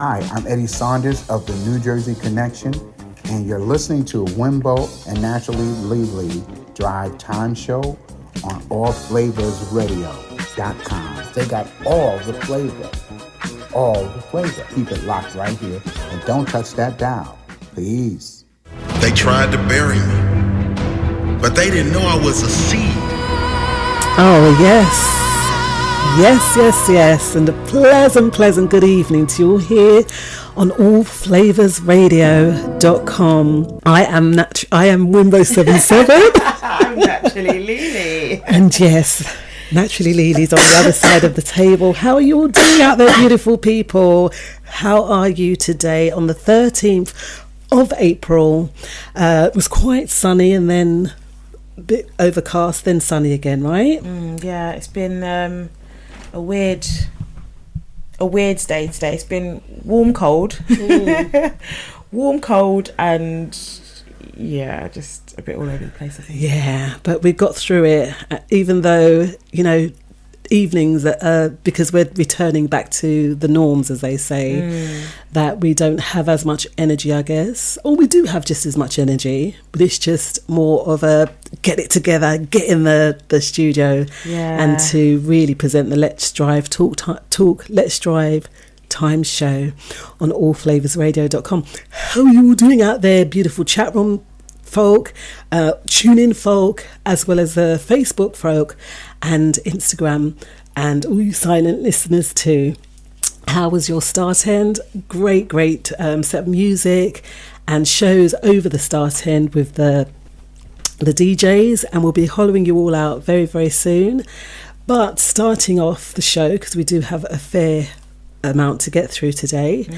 Hi, I'm Eddie Saunders of the New Jersey Connection, and you're listening to Wimbo and Naturally Legally Drive Time Show on Allflavasradio.com. They got all the flavor. All the flavor. Keep it locked right here, and don't touch that dial, please. They tried to bury me, but they didn't know I was a seed. Oh, yes. Yes. And a pleasant good evening to you all here on Allflavasradio.com. I am Wimbo77. I'm Naturally Lily. And yes, Naturally Lily's on the other side of the table. How are you all doing out there, beautiful people? How are you today on the 13th of April? It was quite sunny and then a bit overcast, then sunny again, right? Yeah, it's been a weird day today. It's been warm, cold, warm, cold, and yeah, just a bit all over the place, I think. Yeah, but we got through it, even though, you know, evenings, because we're returning back to the norms, as they say, that we don't have as much energy, I guess. Or we do have just as much energy, but it's just more of a get it together, get in the studio, and to really present the Let's Drive Let's Drive Time Show on allflavasradio.com. How are you all doing out there, beautiful chat room folk, tune in folk, as well as the Facebook folk and Instagram, and all you silent listeners too? How was your start end? Great set of music and shows over the start end with the DJs, and we'll be hollowing you all out very, very soon. But starting off the show, because we do have a fair amount to get through today,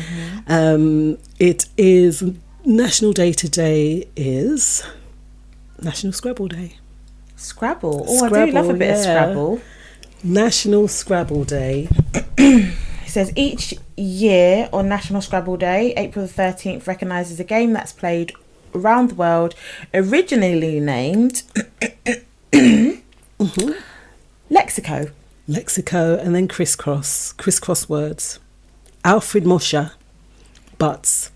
it is National Day today is National Scrabble Day. Scrabble? Oh, Scrabble, I do love a bit of Scrabble. National Scrabble Day. It says each year on National Scrabble Day, April the 13th, recognises a game that's played around the world, originally named Lexico, and then crisscross words. Alfred Mosher Butts.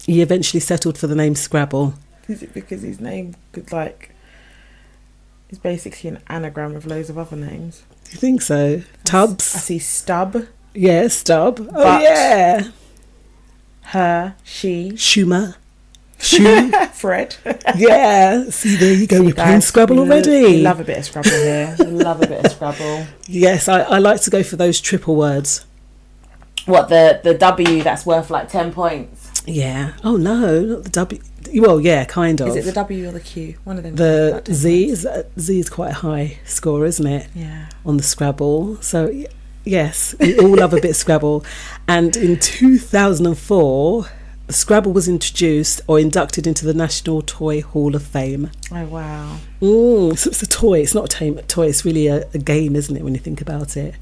He eventually settled for the name Scrabble. Is it because his name could is basically an anagram of loads of other names? Do you think so? Tubbs. I see Stub. Yeah, Stub. But, oh yeah. Her, she. Schumer. Fred. Yeah. See, there you go. We're playing Scrabble already. We love a bit of Scrabble here. Yes, I like to go for those triple words. What, the W that's worth like 10 points? Yeah. Oh no, not the W. Well, yeah, kind of. Is it the W or the Q? One of them. The Z is quite a high score, isn't it? Yeah. On the Scrabble. So yes, we all love a bit of Scrabble. And in 2004, Scrabble was introduced or inducted into the National Toy Hall of Fame. Oh wow. So it's a toy. It's not a toy. It's really a game, isn't it? When you think about it.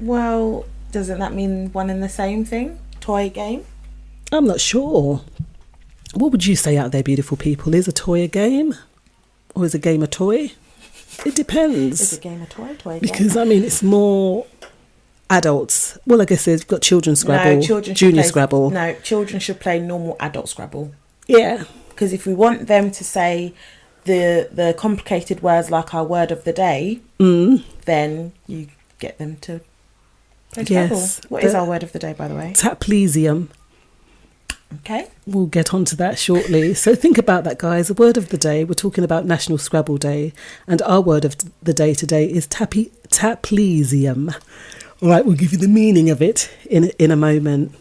Well, doesn't that mean one and the same thing? Toy game? I'm not sure. What would you say out there, beautiful people? Is a toy a game? Or is a game a toy? It depends. Is a game a toy game? Because, I mean, it's more adults. Well, I guess they've got children's Scrabble, junior Scrabble. No, children should play normal adult Scrabble. Yeah. Because if we want them to say the complicated words like our word of the day, then you get them to play Scrabble. Yes. What is our word of the day, by the way? Taplesium. Okay. We'll get onto that shortly. So think about that, guys. The word of the day, we're talking about National Scrabble Day, and our word of the day today is taplesium. All right, we'll give you the meaning of it in a moment.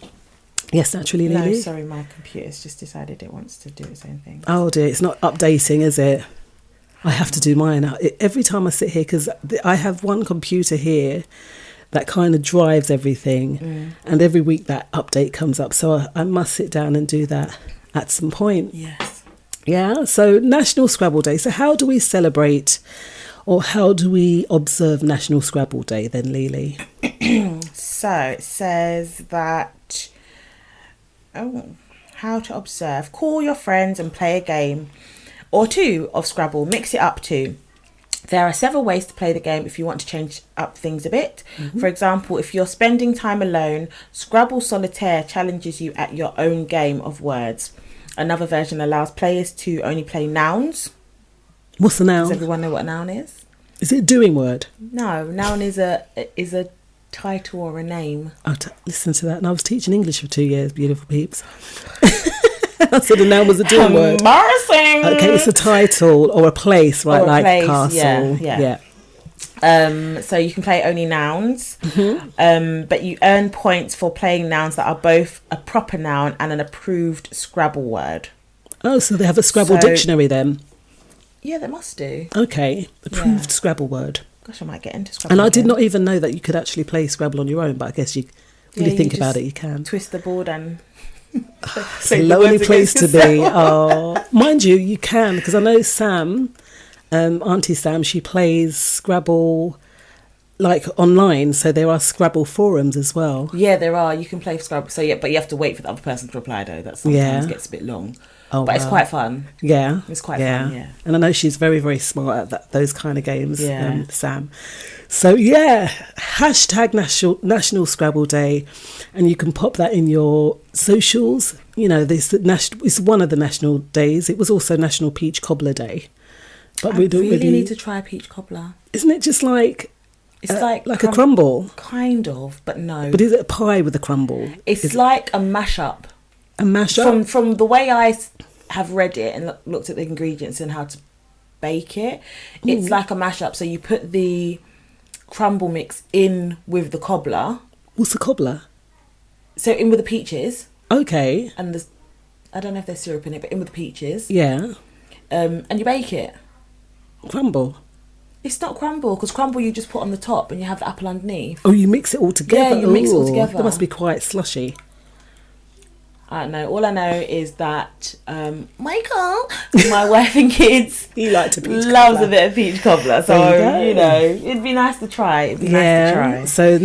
Yes, naturally, Lily? No, sorry, my computer's just decided it wants to do its own thing. Oh dear, it's not updating, is it? I have to do mine every time I sit here, because I have one computer here that kind of drives everything, and every week that update comes up, so I must sit down and do that at some point. Yes. Yeah, so National Scrabble Day. So how do we celebrate, or how do we observe National Scrabble Day then, Lily? So it says that, how to observe. Call your friends and play a game or two of Scrabble. Mix it up too. There are several ways to play the game if you want to change up things a bit. For example, if you're spending time alone, Scrabble Solitaire challenges you at your own game of words. Another version allows players to only play nouns. What's the noun? Does everyone know what a noun is? Is it a doing word? No, noun is a title or a name. Oh, listen to that. And I was teaching English for 2 years, beautiful peeps. I said a noun was a doing word. Embarrassing. Okay, it's a title or a place, right? Or a like place, castle. yeah. So you can play only nouns, but you earn points for playing nouns that are both a proper noun and an approved Scrabble word. Oh, so they have a Scrabble dictionary then? Yeah, they must do. Okay, approved Scrabble word. Gosh, I might get into Scrabble. And I again. did not even know that you could actually play Scrabble on your own, but I guess you really think about it, you can. Twist the board and... It's a lonely place to be. Oh, mind you, you can, because I know Sam, Auntie Sam, she plays Scrabble like online, so there are Scrabble forums as well. Yeah, there are. You can play Scrabble. So yeah, but you have to wait for the other person to reply though. That sometimes gets a bit long. Oh, but it's quite fun. Yeah, it's quite fun. Yeah, and I know she's very, very smart at those kind of games. Yeah, Sam. So yeah, hashtag National Scrabble Day, and you can pop that in your socials. You know, it's one of the national days. It was also National Peach Cobbler Day. But we don't really need to try peach cobbler. Isn't it just like it's like a crumble? Kind of, but no. But is it a pie with a crumble? It's like a mashup. A mashup? From the way I have read it and looked at the ingredients and how to bake it, it's like a mashup. So you put the crumble mix in with the cobbler. What's the cobbler? So in with the peaches. Okay. And I don't know if there's syrup in it, but in with the peaches. Yeah. And you bake it. Crumble? It's not crumble, because crumble you just put on the top and you have the apple underneath. Oh, you mix it all together? Yeah, you mix it all together. That must be quite slushy. I don't know. All I know is that Michael, my wife and kids, he loves a bit of peach cobbler. So you know, it'd be nice to try. It'd be nice to try. So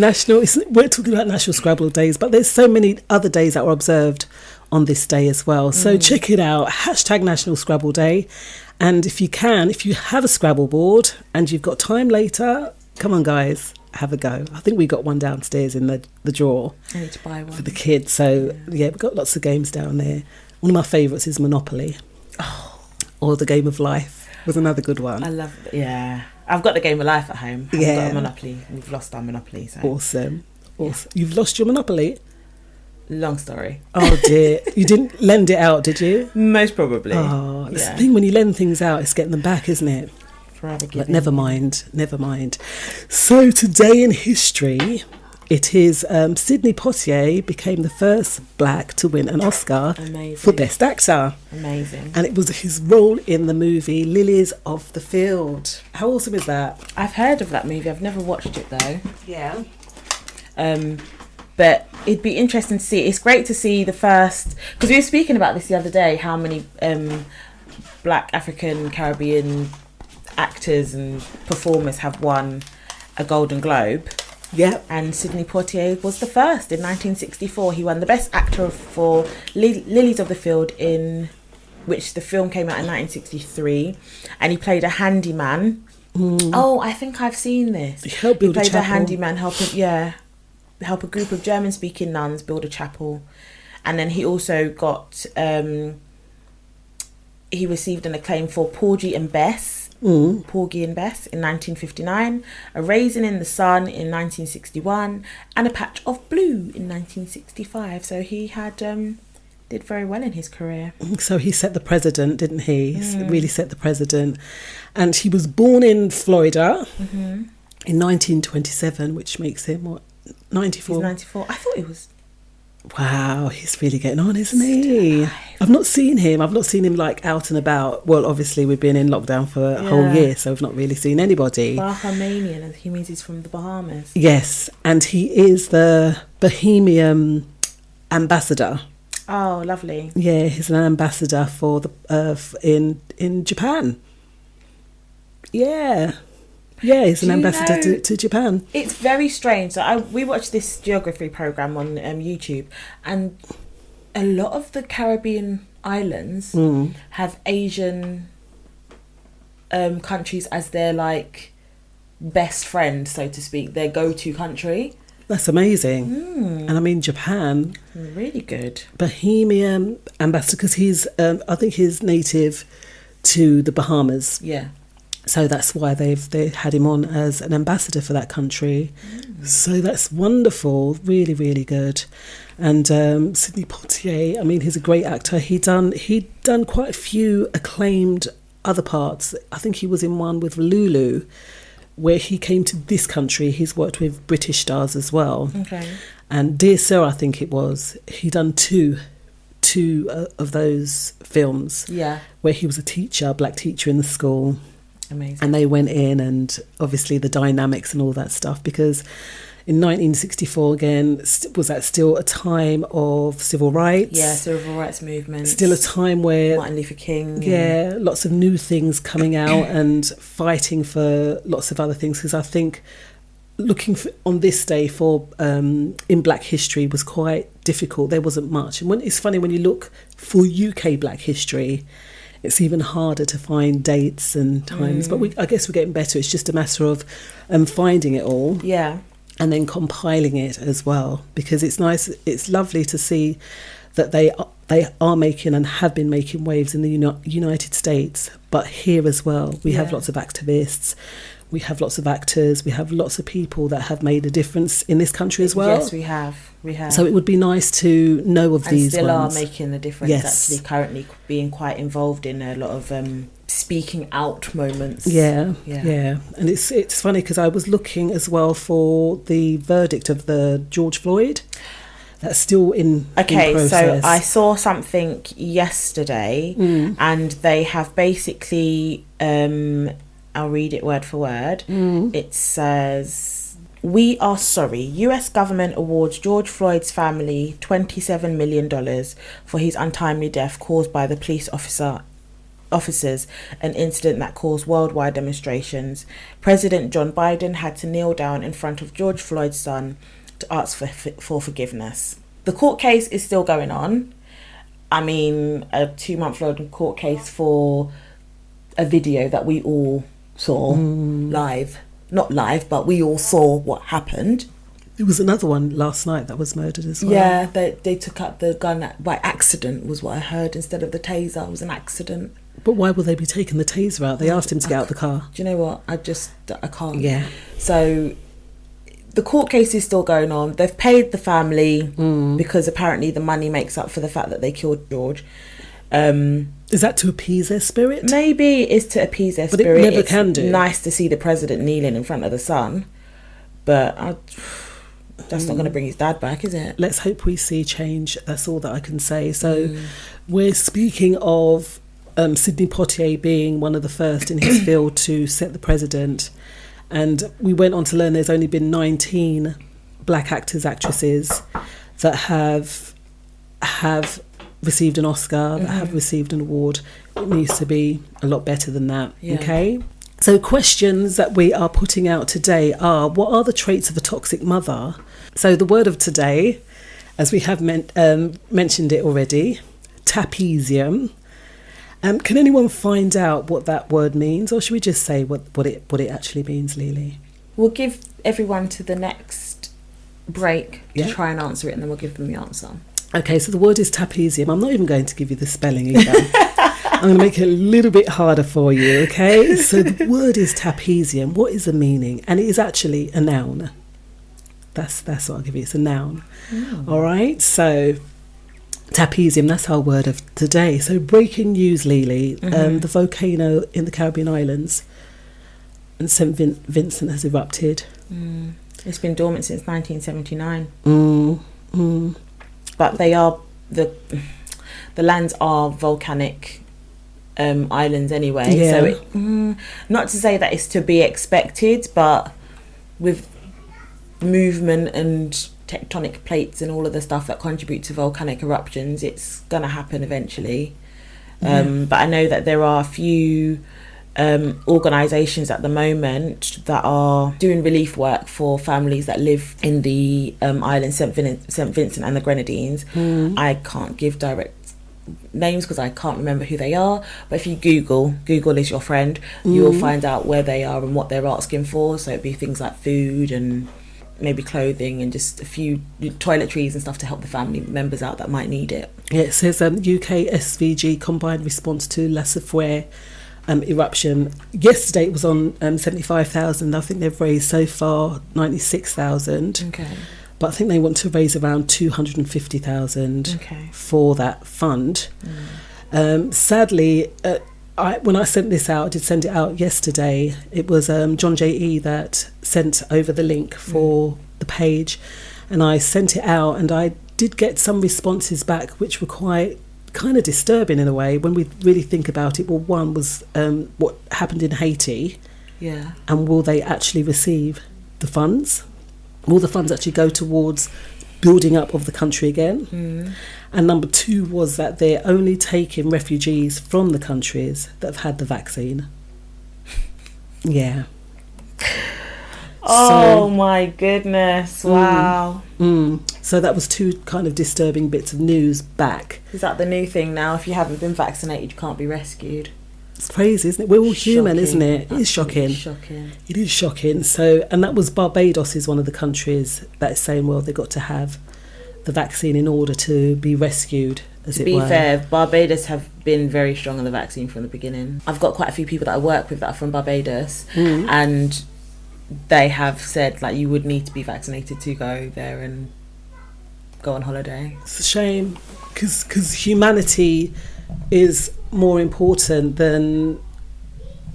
we're talking about National Scrabble Days, but there's so many other days that are observed on this day as well. So check it out. Hashtag National Scrabble Day. And if you have a Scrabble board and you've got time later, come on guys, have a go. I think we got one downstairs in the drawer. I need to buy one for the kids. So yeah, we've got lots of games down there. One of my favourites is Monopoly. Or the Game of Life was another good one. I love it. Yeah, I've got the Game of Life at home. I've got a Monopoly. We've lost our Monopoly. So. Awesome. You've lost your Monopoly? Long story. Oh dear. You didn't lend it out, did you? Most probably. Oh, that's the thing, when you lend things out, it's getting them back, isn't it? Forever giving. But never mind. So today in history, it is Sidney Poitier became the first black to win an Oscar for Best Actor. Amazing. And it was his role in the movie Lilies of the Field. How awesome is that? I've heard of that movie. I've never watched it though. Yeah. But it'd be interesting to see. It's great to see the first, because we were speaking about this the other day, how many black African Caribbean actors and performers have won a Golden Globe. Yeah. And Sidney Poitier was the first in 1964. He won the Best Actor for Lilies of the Field, in which the film came out in 1963, and he played a handyman. Oh, I think I've seen this. He played a handyman help a group of German-speaking nuns build a chapel. And then he also got he received an acclaim for Porgy and Bess in 1959, A Raisin in the Sun in 1961, and A Patch of Blue in 1965. So he had did very well in his career. So he set the precedent, didn't he? He really set the precedent. And he was born in Florida in 1927, which makes him, what, 94? He's 94. I thought he was... Wow, he's really getting on, isn't he? I've not seen him like out and about. Well, obviously we've been in lockdown for a whole year, so we've not really seen anybody. Bahamian, he means he's from the Bahamas. Yes, and he is the Bahamian ambassador. Oh, lovely. Yeah, he's an ambassador for the in Japan. Yeah. Yeah, he's an ambassador to Japan. It's very strange. So we watched this geography program on YouTube, and a lot of the Caribbean islands have Asian countries as their like best friend, so to speak, their go-to country. That's amazing. And I mean, Japan, Really good. Bohemian ambassador, because he's, I think he's native to the Bahamas. Yeah. So that's why they had him on as an ambassador for that country. So that's wonderful, really, really good. And Sidney Poitier, I mean, he's a great actor. He'd done quite a few acclaimed other parts. I think he was in one with Lulu, where he came to this country. He's worked with British stars as well. Okay. And Dear Sir, I think it was, he done two of those films. Yeah. Where he was a black teacher in the school. Amazing. And they went in, and obviously the dynamics and all that stuff, because in 1964 again, was that still a time of civil rights? Yeah, civil rights movement. Still a time where Martin Luther King. Yeah, lots of new things coming out and fighting for lots of other things. Because I think on this day for in Black history was quite difficult. There wasn't much. And it's funny when you look for UK Black history, it's even harder to find dates and times. But I guess we're getting better. It's just a matter of finding it all. Yeah. And then compiling it as well, because it's nice. It's lovely to see that they are making and have been making waves in the United States, but here as well. We have lots of activists, we have lots of actors, we have lots of people that have made a difference in this country as well. Yes, we have. So it would be nice to know of these still ones. Are making a difference. Yes. Actually, currently being quite involved in a lot of speaking out moments. Yeah. And it's funny because I was looking as well for the verdict of the George Floyd. That's still in process. So I saw something yesterday, and they have basically, I'll read it word for word. It says, "We are sorry. U.S. government awards George Floyd's family $27 million for his untimely death caused by the police officers, an incident that caused worldwide demonstrations. President John Biden had to kneel down in front of George Floyd's son to ask for forgiveness." The court case is still going on. I mean, a 2-month-long court case for a video that we all saw live. Not live, but we all saw what happened. There was another one last night that was murdered as well. Yeah, they took up the gun by accident, was what I heard, instead of the taser. It was an accident. But why will they be taking the taser out? They asked him to get out the car. Do you know what? I can't. Yeah. So the court case is still going on. They've paid the family because apparently the money makes up for the fact that they killed George. Is that to appease their spirit? Maybe it's to appease their but spirit. It never can do. Nice to see the president kneeling in front of the son, but that's not going to bring his dad back, is it? Let's hope we see change. That's all that I can say. So we're speaking of Sidney Poitier being one of the first in his field to set the president, and we went on to learn there's only been 19 black actors, actresses that have received an Oscar, that have received an award. It needs to be a lot better than that. Okay, so questions that we are putting out today are: what are the traits of a toxic mother? So the word of today, as we have mentioned it already, trapezium. Can anyone find out what that word means, or should we just say what it actually means, Lily? We'll give everyone to the next break to try and answer it, and then we'll give them the answer. Okay, so the word is trapezium. I'm not even going to give you the spelling either. I'm going to make it a little bit harder for you, okay? So the word is trapezium. What is the meaning? And it is actually a noun. That's what I'll give you. It's a noun. All right, so trapezium, that's our word of today. So breaking news, Lily. The volcano in the Caribbean islands and St. Vincent has erupted. It's been dormant since 1979. But they are the lands are volcanic islands anyway. Yeah. So not to say that it's to be expected, but with movement and tectonic plates and all of the stuff that contribute to volcanic eruptions, it's going to happen eventually. But I know that there are a few organisations at the moment that are doing relief work for families that live in the island St. Vincent and the Grenadines. I can't give direct names because I can't remember who they are, but if you Google is your friend, you will find out where they are and what they're asking for. So it'd be things like food and maybe clothing and just a few toiletries and stuff to help the family members out that might need it. Yeah, it says UK SVG combined response to La Soufrière eruption. Yesterday it was on 75,000. I think they've raised so far 96,000. Okay. But I think they want to raise around 250,000 for that fund. Sadly, when I sent this out, I did send it out yesterday. It was John J.E. that sent over the link for the page, and I sent it out, and I did get some responses back which were quite kind of disturbing in a way when we really think about it. Well, one was what happened in Haiti, and will they actually receive the funds? Will the funds actually go towards building up of the country again? And number two was that they're only taking refugees from the countries that have had the vaccine. Yeah. Oh, my goodness. Wow. So that was two kind of disturbing bits of news back. Is that the new thing now? If you haven't been vaccinated, you can't be rescued. It's crazy, isn't it? We're all human, isn't it? It is shocking. It is shocking. So, and that was Barbados is one of the countries that is saying, well, they've got to have the vaccine in order to be rescued, as it were. To be fair, Barbados have been very strong on the vaccine from the beginning. I've got quite a few people that I work with that are from Barbados, and they have said, like, you would need to be vaccinated to go there and go on holiday. It's a shame, because humanity is more important than,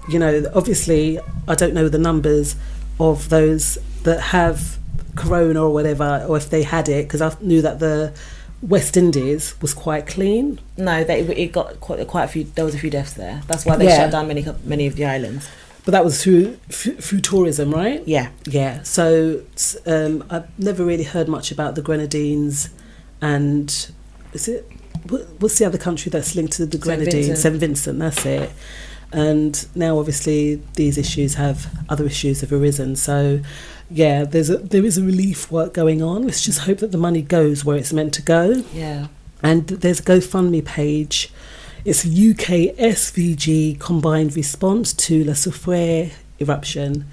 you know, obviously I don't know the numbers of those that have corona or whatever, or if they had it, because I knew that the West Indies was quite clean. No, it got quite a few. There was a few deaths there. That's why they shut down many of the islands. But that was through tourism, right? Yeah. So I've never really heard much about the Grenadines, and what's the other country that's linked to the Grenadines? St. Vincent, that's it. And now obviously these issues other issues have arisen. So yeah, there is a relief work going on. Let's just hope that the money goes where it's meant to go. Yeah. And there's a GoFundMe page. It's a UK SVG combined response to La Soufrière eruption.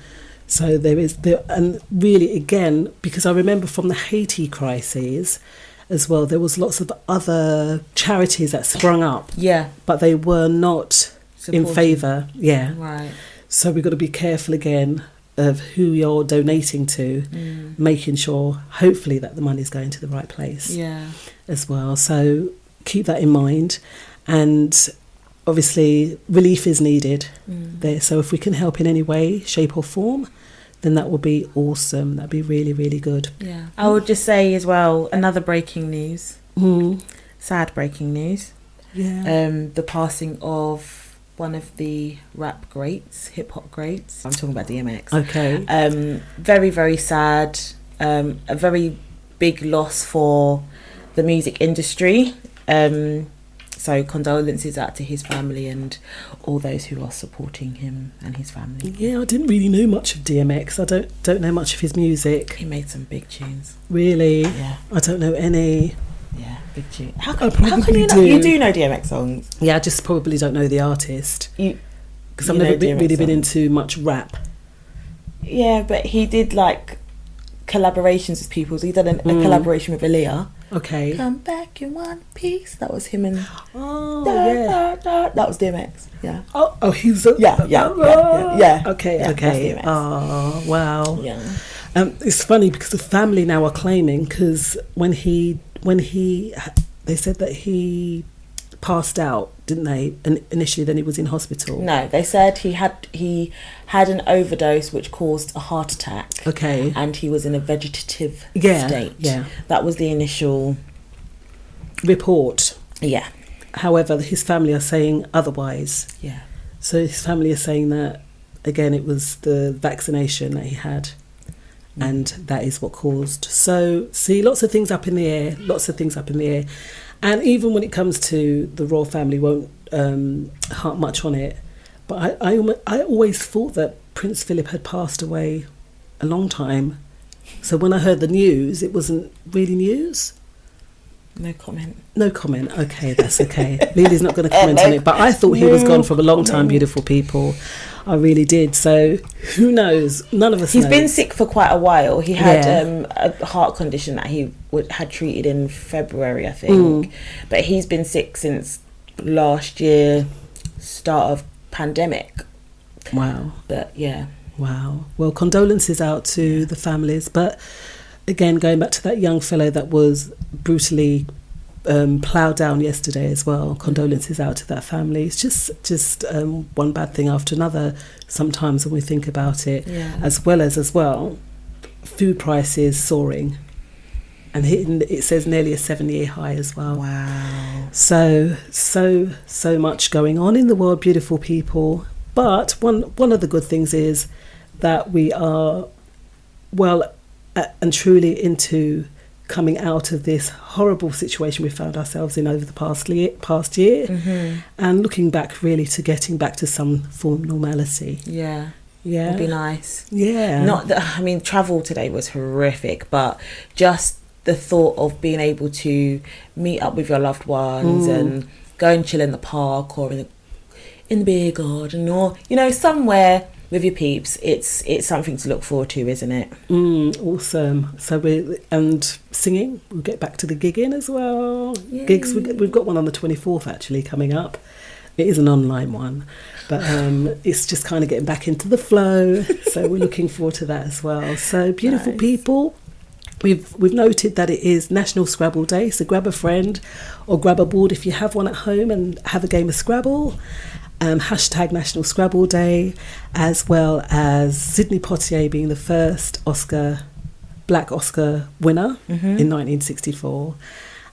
So and really again, because I remember from the Haiti crises as well, there was lots of other charities that sprung up. Yeah. But they were not in favour. Yeah. Right. So we've got to be careful again of who you're donating to, making sure, hopefully, that the money's going to the right place. Yeah. As well. So keep that in mind. And obviously, relief is needed there. So if we can help in any way, shape or form, then that would be awesome. That'd be really, really good. Yeah. I would just say as well, another breaking news. Sad breaking news. Yeah. The passing of one of the rap greats, hip hop greats. I'm talking about DMX. Okay. Very, very sad. A very big loss for the music industry. So condolences out to his family and all those who are supporting him and his family. Yeah, I didn't really know much of DMX. I don't know much of his music. He made some big tunes. Really? Yeah. I don't know any. Yeah, big tune. How can you know? You do know DMX songs? Yeah, I just probably don't know the artist. Because I've never really been into much rap. Yeah, but he did like collaborations with people. So he did a collaboration with Aaliyah. Okay. Come back in one piece. That was him and yeah. That was DMX. Yeah. Oh, he's yeah. Okay. Yeah, oh, wow. Yeah. It's funny because the family now are claiming, because when they said that he passed out, didn't they? And initially, then he was in hospital. No, they said he had an overdose which caused a heart attack. Okay. And he was in a vegetative state. Yeah. That was the initial report. Yeah. However, his family are saying otherwise. Yeah. So his family are saying that, again, it was the vaccination that he had, and that is what caused. So, see, lots of things up in the air. And even when it comes to the royal family, won't harp much on it. But I always thought that Prince Philip had passed away a long time. So when I heard the news, it wasn't really news. No comment. No comment. Okay, that's okay. Lily's not going to comment on it. But I thought he was gone from a long time, beautiful people. I really did. So who knows? None of us He's knows. been sick for quite a while. He had a heart condition that he had treated in February, I think. But he's been sick since last year, start of pandemic. Wow. But yeah. Wow. Well, condolences out to the families. But again, going back to that young fellow that was brutally ploughed down yesterday as well, condolences out to that family. It's just one bad thing after another sometimes when we think about it, as well, food prices soaring and hitting, it says nearly a 7-year high as well. Wow. So much going on in the world, beautiful people. But one of the good things is that we are well and truly into coming out of this horrible situation we found ourselves in over the past year, and looking back really to getting back to some form of normality. Yeah. Yeah. It'd be nice. Yeah. Not that, I mean, travel today was horrific, but just the thought of being able to meet up with your loved ones and go and chill in the park or in the beer garden or, somewhere with your peeps, it's something to look forward to, isn't it? Awesome. So and singing, we'll get back to the gigging as well. Yay. Gigs, we've got one on the 24th actually coming up. It is an online one, but it's just kind of getting back into the flow. So we're looking forward to that as well. So beautiful people, we've noted that it is National Scrabble Day. So grab a friend or grab a board if you have one at home and have a game of Scrabble. Hashtag National Scrabble Day, as well as Sidney Poitier being the first Black Oscar winner in 1964,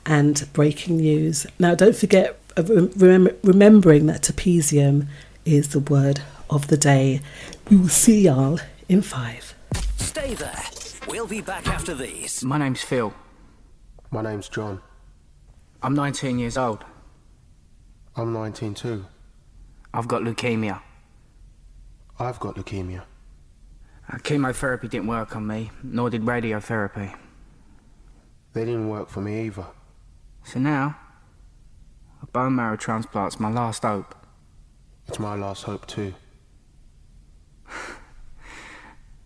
and breaking news. Now, don't forget, remembering that trapezium is the word of the day. We will see y'all in 5. Stay there. We'll be back after these. My name's Phil. My name's John. I'm 19 years old. I'm 19 too. I've got leukemia. I've got leukemia. Chemotherapy didn't work on me, nor did radiotherapy. They didn't work for me either. So now, a bone marrow transplant's my last hope. It's my last hope too.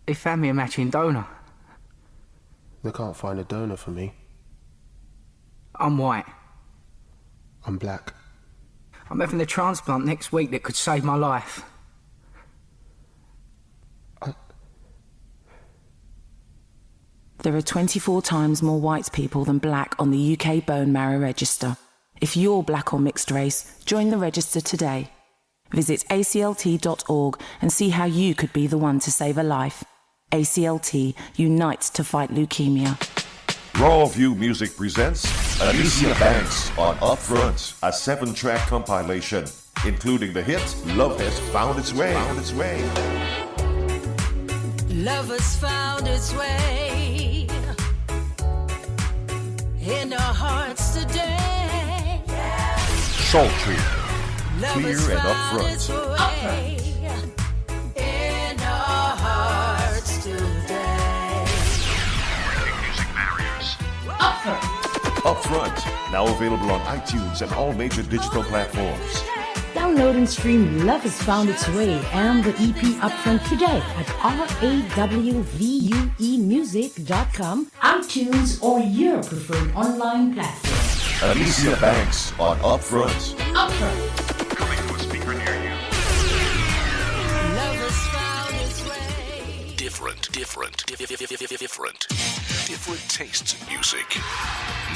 They found me a matching donor. They can't find a donor for me. I'm white. I'm black. I'm having a transplant next week that could save my life. There are 24 times more white people than black on the UK Bone Marrow Register. If you're black or mixed race, join the register today. Visit aclt.org and see how you could be the one to save a life. ACLT unites to fight leukemia. Raw View Music presents Alicia Banks on Upfront, a 7-track compilation, including the hit Love Has Found Its Way. Love has found its way in our hearts today. Sultry, Love clear has and found its upfront. way in our hearts today. Music barriers. Upfront, now available on iTunes and all major digital platforms. Download and stream Love Has Found Its Way and the EP Upfront today at rawvuemusic.com, iTunes, or your preferred online platform. Alicia Banks on Upfront. Upfront. Coming to a speaker near you. Love has found its way. Different tastes in music.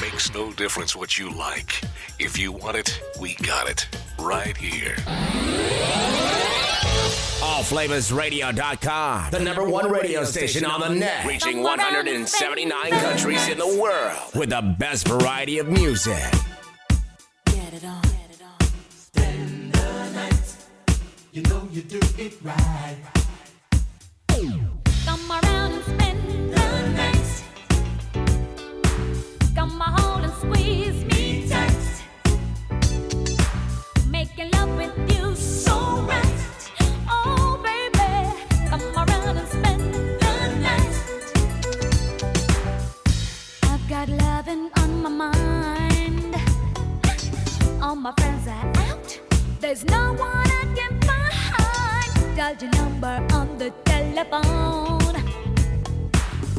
Makes no difference what you like. If you want it, we got it. Right here. Allflavasradio.com, the #1 radio station on the net, reaching 179 countries in the world with the best variety of music. Get it on. Spend the night, you know you do it right. Come around and spend the night. Come on and squeeze me tight. Making love with you so right. Oh baby, come around and spend the night. I've got loving on my mind. There's no one I can find. Dial your number on the telephone.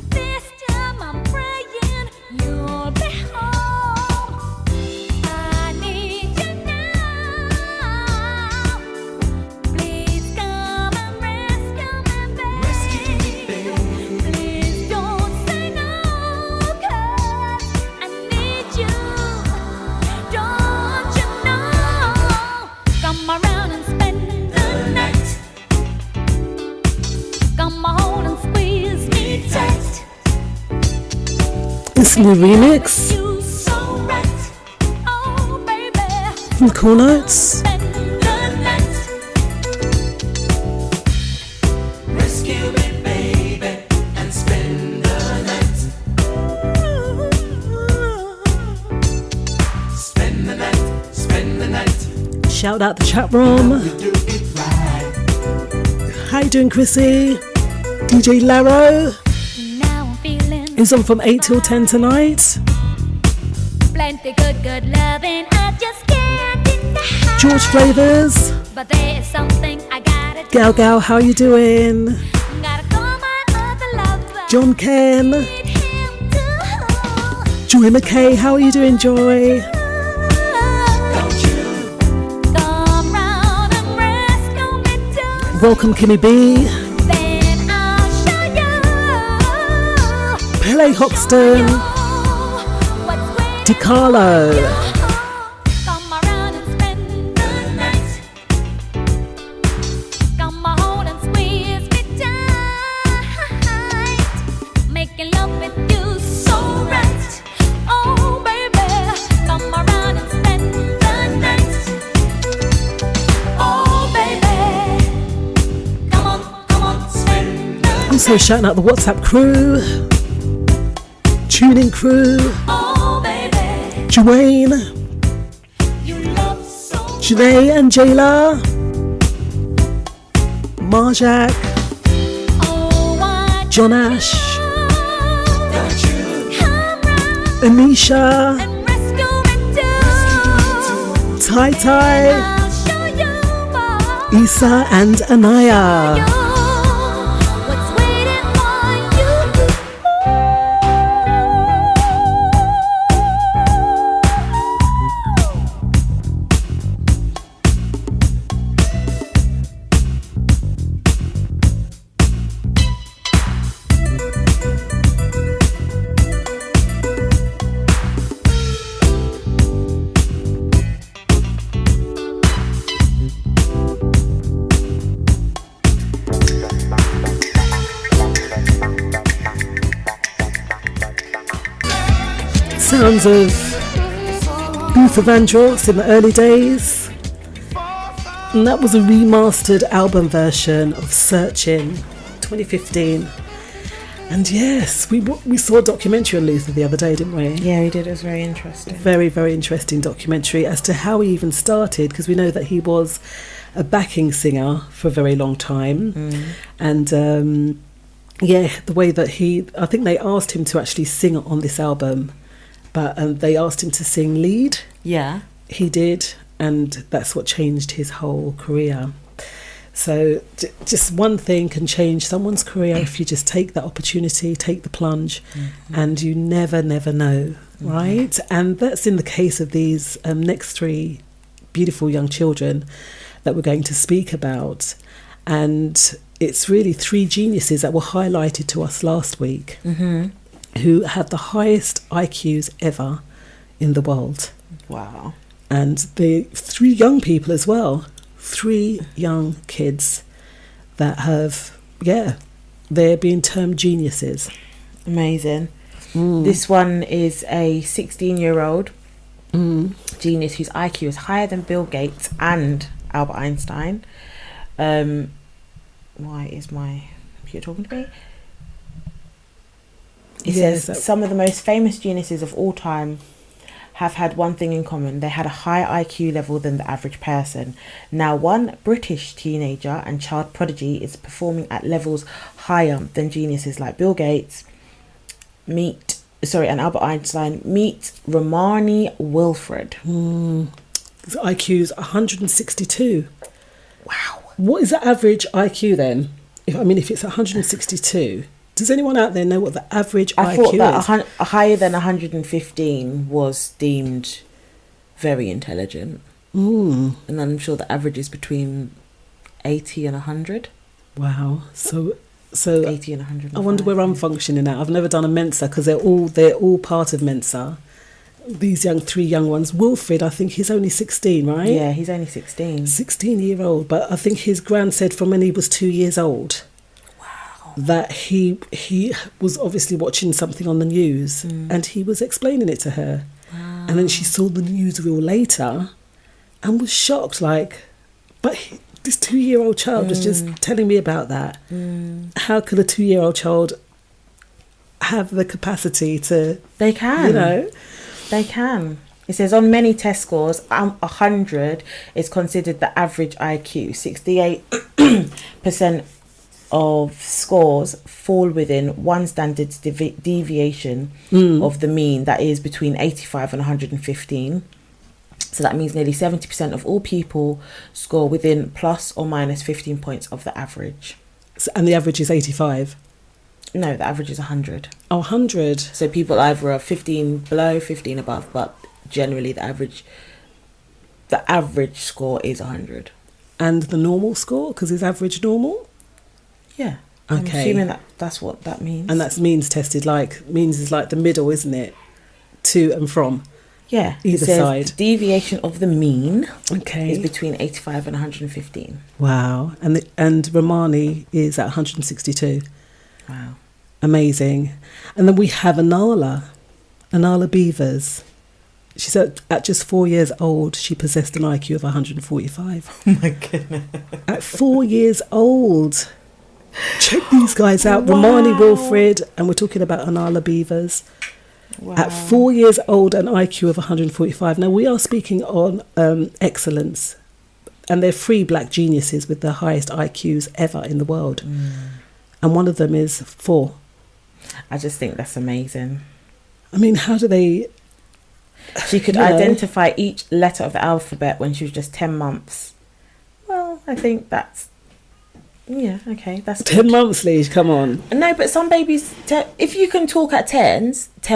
This time I'm praying you'll be home. I need you now. Please come and rescue me, babe. Rescue me, babe. Please don't say no, 'cause I need you. Don't you know? Come around and spend the night. Come on and squeeze me tight. This new remix You so right. Oh, baby. from Cool Notes. Spend the night. Rescue me, baby, and spend the night. Spend the night, spend the night. Shout out the chat room. Do it right. How you doing, Chrissy? DJ Laro Now I'm feeling is on from 8 till 10 tonight. plenty good loving. I just can't deny. George Flavors, But there is something I gotta do. Gal Gal, how you doing? Gotta call my other lover. John Ken, Need him to Joy McKay, how are you doing, Joy? Don't you come round and rescue me too. Welcome, Kimmy B, Then I'll show you Pele Hoxton, what's waiting. DiCarlo, Come around and spend the night. Come on and squeeze me tight. Making love with you so right. Oh, baby. Come around and spend the night. Oh, baby. Come on, spend the night. also shouting out the WhatsApp crew, tuning crew, Oh, baby. Dwayne, You love so Janae and Jayla, Marjak, Oh, why John Ash, don't you come round Anisha, and rescue me too. Tai Tai, I'll show you more. Isa and Anaya. What's waiting for you? Sounds of Luther Vandross in the early days. And that was a remastered album version of Searching 2015. And yes, we saw a documentary on Luther the other day, didn't we? Yeah, we did. It was very interesting. Very, very interesting documentary as to how he even started, because we know that he was a backing singer for a very long time. And yeah, the way that I think they asked him to actually sing on this album, but they asked him to sing lead. Yeah. He did, and that's what changed his whole career. So just one thing can change someone's career if you just take that opportunity, take the plunge, and you never know, right? And that's in the case of these next three beautiful young children that we're going to speak about. And it's really three geniuses that were highlighted to us last week, who had the highest IQs ever in the world. Wow. And the three young people as well. 3 young kids that have, they're being termed geniuses. Amazing. This one is a 16-year-old genius whose IQ is higher than Bill Gates and Albert Einstein. Why is my computer talking to me? It says some of the most famous geniuses of all time have had one thing in common. They had a higher IQ level than the average person. Now, one British teenager and child prodigy is performing at levels higher than geniuses like Bill Gates, and Albert Einstein. Meet Romani Wilfred. His IQ is 162. Wow. What is the average IQ then? If it's 162, does anyone out there know what the average IQ is? I thought that higher than 115 was deemed very intelligent. And I'm sure the average is between 80 and 100. Wow. So 80 and 100. I wonder where I'm functioning at. I've never done a Mensa because they're all part of Mensa. These three young ones. Wilfred, I think he's only 16, right? Yeah, he's only 16. 16-year-old. But I think his gran said from when he was 2 years old. Wow. That he was obviously watching something on the news and he was explaining it to her. Wow. And then she saw the newsreel later and was shocked, this 2-year-old child was just telling me about that. How could a 2-year-old child have the capacity to... They can. They can. It says on many test scores, 100 is considered the average IQ. 68% of scores fall within one standard deviation of the mean, that is between 85 and 115. So that means nearly 70% of all people score within plus or minus 15 points of the average. And the average is 85? No, the average is 100. Oh, 100. So people either are 15 below, 15 above, but generally the average score is 100. And the normal score? Because is average normal? Yeah. Okay. I'm assuming that's what that means. And that's means tested, means is like the middle, isn't it? To and from. Yeah. Either side. The deviation of the mean is between 85 and 115. Wow. And Romani is at 162. Wow. Amazing. And then we have Anala Beavers. She's at just 4 years old, she possessed an IQ of 145. Oh my goodness. At 4 years old. Check these guys out. Wow. Romani Wilfred, and we're talking about Anala Beavers. Wow. At 4 years old, an IQ of 145. Now, we are speaking on excellence. And they're 3 black geniuses with the highest IQs ever in the world. And one of them is 4. I just think that's amazing. I mean, how do they... She could identify each letter of the alphabet when she was just 10 months. Well, I think that's... Yeah, okay, that's 10 good. months, Liege, come on. No, but some babies... if you can talk at 10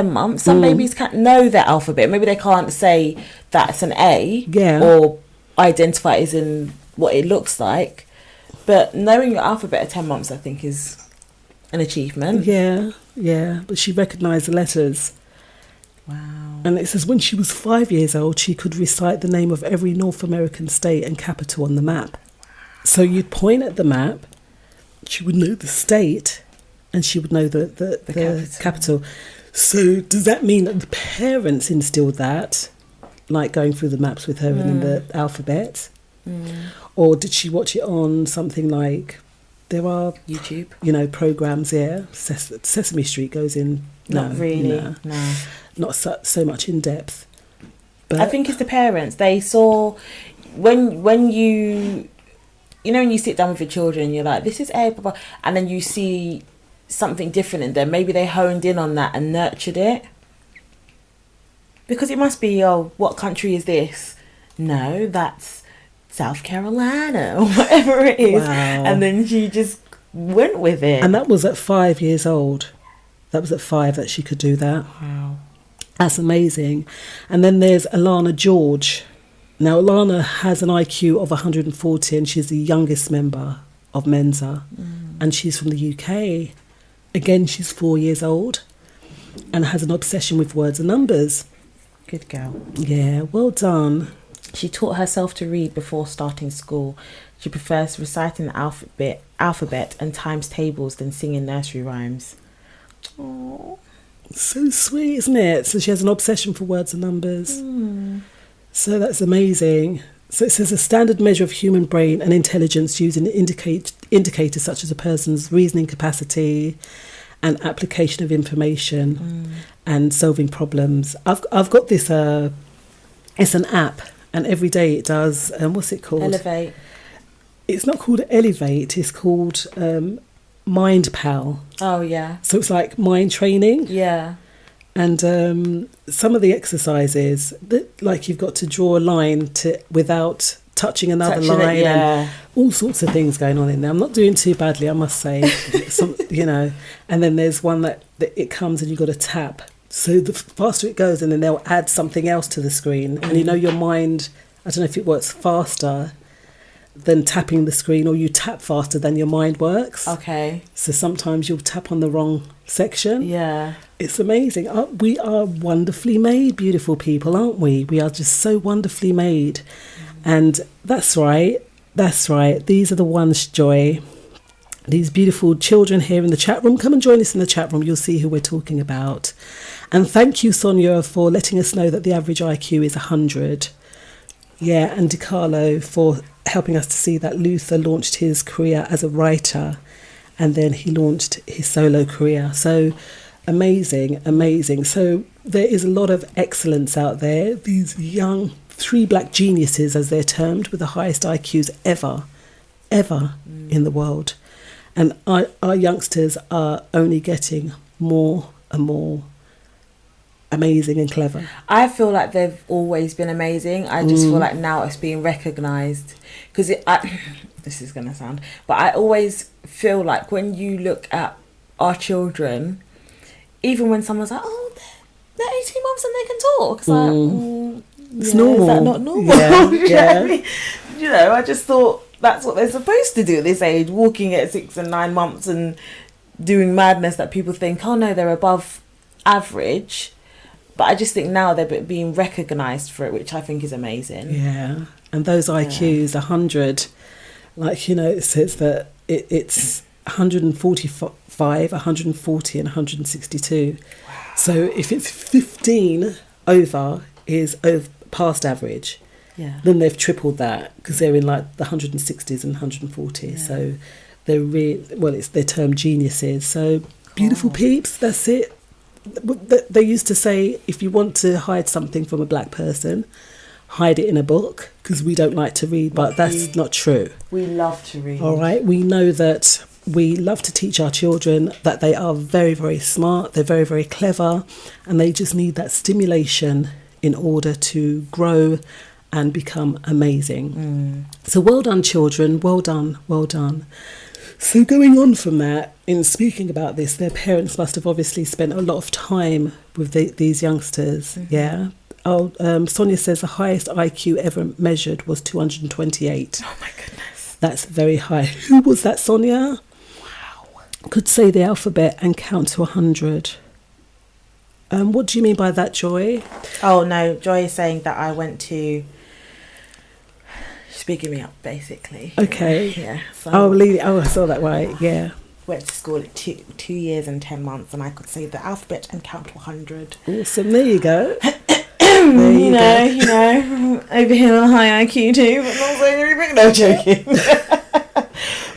months, some babies can't know their alphabet. Maybe they can't say that's an A. Yeah. Or identify it as in what it looks like. But knowing your alphabet at 10 months, I think, is an achievement. Yeah. But she recognised the letters. Wow. And it says when she was 5 years old, she could recite the name of every North American state and capital on the map. So you'd point at the map, she would know the state, and she would know the capital. So does that mean that the parents instilled that, like going through the maps with her and then the alphabet? Or did she watch it on something like, there are YouTube, programs? Sesame Street goes in. Not really. No. Not so much in depth. But I think it's the parents. They saw when you when you sit down with your children, you're like, this is A, blah, blah, and then you see something different in them. Maybe they honed in on that and nurtured it. Because it must be, what country is this? No, that's South Carolina or whatever it is. Wow. And then she just went with it. And that was at 5 years old. That was at 5 that she could do that. Wow. That's amazing. And then there's Alana George. Now, Alana has an IQ of 140 and she's the youngest member of Mensa. And she's from the UK. Again, she's 4 years old and has an obsession with words and numbers. Good girl. Yeah, well done. She taught herself to read before starting school. She prefers reciting the alphabet and times tables than singing nursery rhymes. Oh, so sweet, isn't it? So she has an obsession for words and numbers. So that's amazing. So it says a standard measure of human brain and intelligence using indicators such as a person's reasoning capacity and application of information and solving problems. I've got this. It's an app, and every day it does. What's it called? Elevate. It's not called Elevate. It's called Mind Pal. Oh yeah. So it's like mind training. Yeah. And some of the exercises, like you've got to draw a line without touching another line, and all sorts of things going on in there. I'm not doing too badly, I must say. And then there's one that it comes and you've got to tap. So the faster it goes, and then they'll add something else to the screen. And your mind, I don't know if it works faster than tapping the screen, or you tap faster than your mind works. Okay. So sometimes you'll tap on the wrong section. Yeah. It's amazing. We are wonderfully made, beautiful people, aren't we? We are just so wonderfully made. And that's right. These are the ones, Joy. These beautiful children here in the chat room. Come and join us in the chat room. You'll see who we're talking about. And thank you, Sonia, for letting us know that the average IQ is 100. Yeah, and DiCarlo for helping us to see that Luther launched his career as a writer, and then he launched his solo career. So amazing. So there is a lot of excellence out there. These young 3 black geniuses, as they're termed, with the highest IQs ever in the world. And our youngsters are only getting more and more amazing and clever. I feel like they've always been amazing. I just feel like now it's being recognised. Because this is going to sound... But I always feel like when you look at our children, even when someone's like, oh, they're 18 months and they can talk. It's like, it's normal. Is that not normal? Yeah. I just thought that's what they're supposed to do at this age, walking at 6 and 9 months and doing madness that people think, oh no, they're above average. But I just think now they're being recognised for it, which I think is amazing. Yeah, and those IQs, 100, it says that it's 145, 140 and 162. Wow. So if it's 15 over is past average, then they've tripled that, because they're in like the 160s and 140s. So they're termed geniuses. So beautiful peeps, that's it. They used to say, if you want to hide something from a black person, hide it in a book, because we don't like to read, but that's not true. We love to read. All right, we know that we love to teach our children that they are very, very smart, they're very, very clever, and they just need that stimulation in order to grow and become amazing. So well done, children, well done. So going on from that, in speaking about this, their parents must have obviously spent a lot of time with these youngsters. Yeah. Sonia says the highest IQ ever measured was 228. Oh my goodness. That's very high. Who was that, Sonia? Wow. Could say the alphabet and count to 100. What do you mean by that, Joy? Oh no, Joy is saying that I went to... She's bigging me up, basically. Okay. Yeah. So I saw that, right. Yeah. Went to school at 2 years and 10 months, and I could say the alphabet and count to 100. Awesome. There you go. You know, over here on a high IQ too, but not saying anything. No, joking.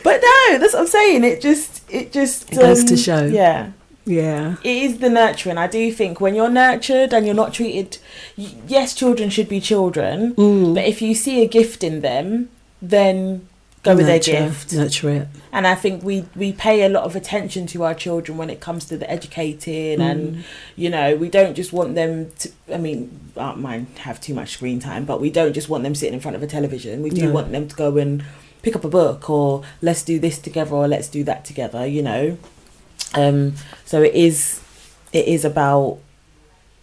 But no, that's what I'm saying. It just goes to show. Yeah. Yeah. It is the nurturing. I do think when you're nurtured and you're not treated, yes, children should be children, but if you see a gift in them, then go with their gift. Nurture it. And I think we pay a lot of attention to our children when it comes to the educating, and we don't just want them to, mine have too much screen time, but we don't just want them sitting in front of a television. We do want them to go and pick up a book, or let's do this together, or let's do that together, so it is about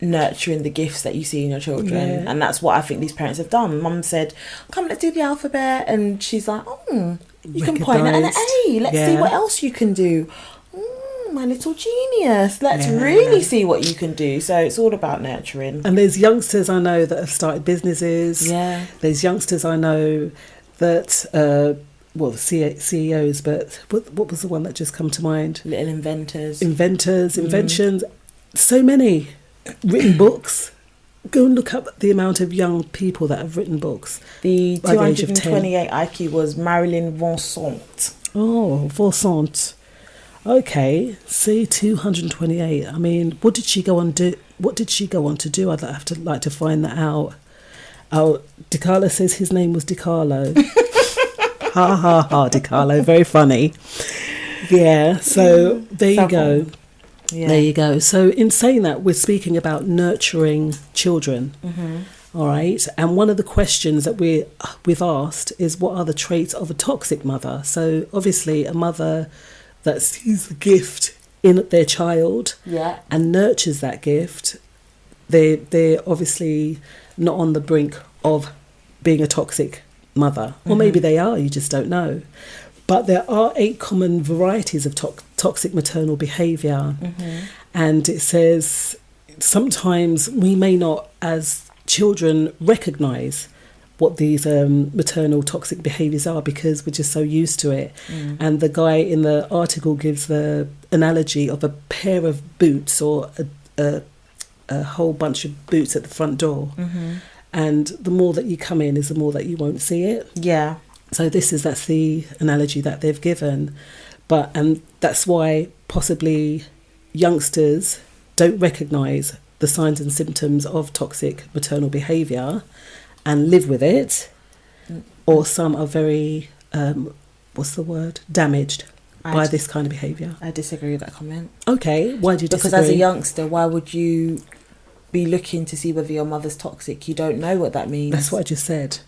nurturing the gifts that you see in your children, and that's what I think these parents have done. Mum said, come, let's do the alphabet, and she's like, you can point at an A, let's see what else you can do. My little genius, let's really see what you can do. So it's all about nurturing. And there's youngsters I know that have started businesses. There's youngsters I know that CEOs, but what was the one that just come to mind? Little inventors, inventions, so many written books. Go and look up the amount of young people that have written books. The 228 IQ was Marilyn Vincent. Oh, Vincent. Okay, see, 228. I mean, what did she go on to do? I'd like to find that out. Oh, DiCarlo says his name was DiCarlo. Ha ha ha, DiCarlo, very funny. Yeah, so there you go. Yeah. There you go. So in saying that, we're speaking about nurturing children. All right. And one of the questions that we've asked is, what are the traits of a toxic mother? So obviously a mother that sees the gift in their child and nurtures that gift, they're obviously not on the brink of being a toxic mother. Or maybe they are, you just don't know. But there are 8 common varieties of toxic maternal behaviour. And it says sometimes we may not, as children, recognise what these maternal toxic behaviours are because we're just so used to it. And the guy in the article gives the analogy of a pair of boots or a whole bunch of boots at the front door. And the more that you come in is the more that you won't see it. Yeah. So that's the analogy that they've given. And that's why possibly youngsters don't recognise the signs and symptoms of toxic maternal behaviour and live with it, or some are very, damaged by this kind of behaviour. I disagree with that comment. Okay, why do you disagree? Because as a youngster, why would you be looking to see whether your mother's toxic? You don't know what that means. That's what I just said.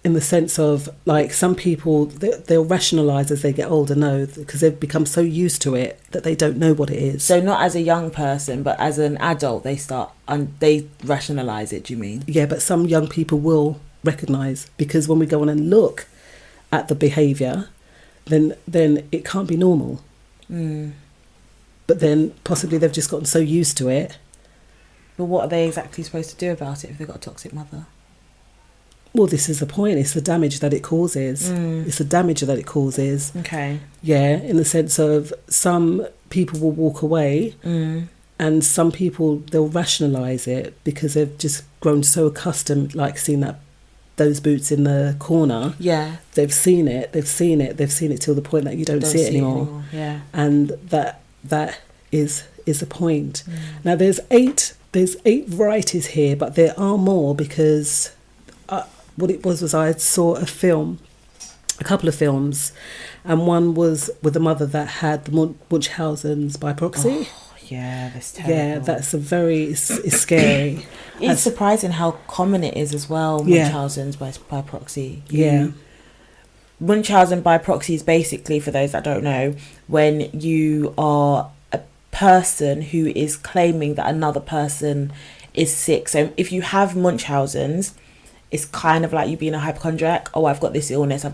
In the sense of, like, some people, they'll rationalise as they get older, because they've become so used to it that they don't know what it is. So not as a young person, but as an adult, they they rationalise it, do you mean? Yeah, but some young people will recognise, because when we go on and look at the behaviour, then it can't be normal. But then possibly they've just gotten so used to it. But what are they exactly supposed to do about it if they've got a toxic mother? Well, this is the point. It's the damage that it causes. It's the damage that it causes. Okay. Yeah, in the sense of some people will walk away and some people, they'll rationalise it because they've just grown so accustomed, like seeing those boots in the corner. Yeah. They've seen it till the point that you don't see it anymore. Yeah. And that is the point. Now, there's eight varieties here, but there are more because... what it was I saw a couple of films, and one was with a mother that had the Munchausen's by proxy. Oh, yeah, that's terrible. Yeah, that's it's scary. It's surprising how common it is as well, Munchausen's by proxy. Munchausen by proxy is basically, for those that don't know, when you are a person who is claiming that another person is sick. So if you have Munchausen's, it's kind of like you being a hypochondriac. Oh, I've got this illness.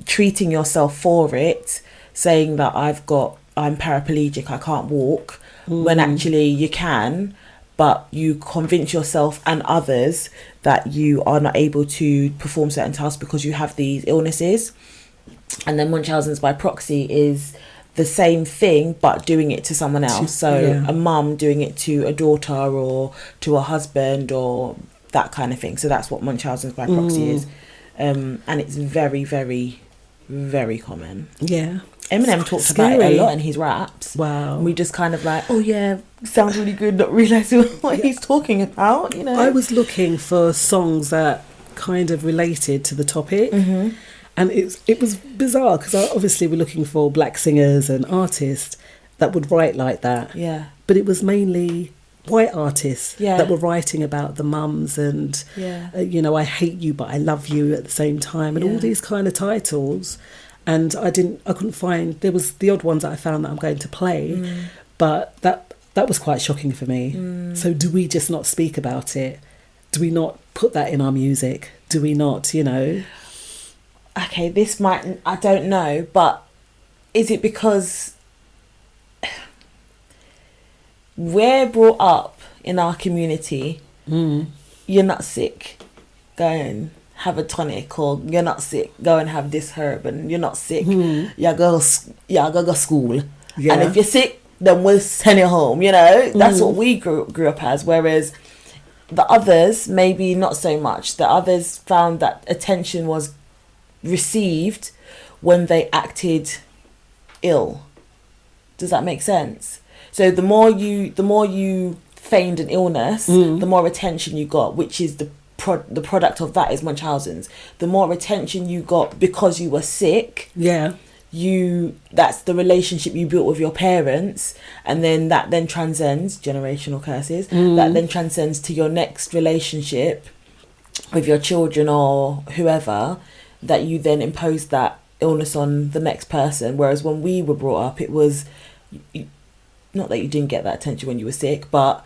Treating yourself for it, saying that I'm paraplegic, I can't walk, when actually you can, but you convince yourself and others that you are not able to perform certain tasks because you have these illnesses. And then Munchausen's by proxy is the same thing, but doing it to someone else. So a mum doing it to a daughter or to a husband or that kind of thing. So that's what Munchausen's by proxy is. And it's very, very, very common. Yeah. Eminem talks about it a lot in his raps. Wow. And we just kind of like, oh yeah, sounds really good, not realising what he's talking about, you know. I was looking for songs that kind of related to the topic. And it was bizarre because obviously we're looking for black singers and artists that would write like that. Yeah. But it was mainly white artists that were writing about the mums and, I hate you, but I love you at the same time, and all these kind of titles. And I couldn't find, there was the odd ones that I found that I'm going to play, but that was quite shocking for me. So do we just not speak about it? Do we not put that in our music? Do we not, Okay, this might, I don't know, but is it because we're brought up in our community, you're not sick, go and have a tonic, or you're not sick, go and have this herb, and you're not sick, you go school. Yeah. And if you're sick, then we'll send you home, That's what we grew up as, whereas the others, maybe not so much. The others found that attention was received when they acted ill. Does that make sense? So the more you feigned an illness, the more attention you got, which is the product of that is Munchausen's. The more attention you got because you were sick, that's the relationship you built with your parents, and then that then transcends generational curses, that then transcends to your next relationship with your children or whoever, that you then impose that illness on the next person. Whereas when we were brought up, it was not that you didn't get that attention when you were sick, but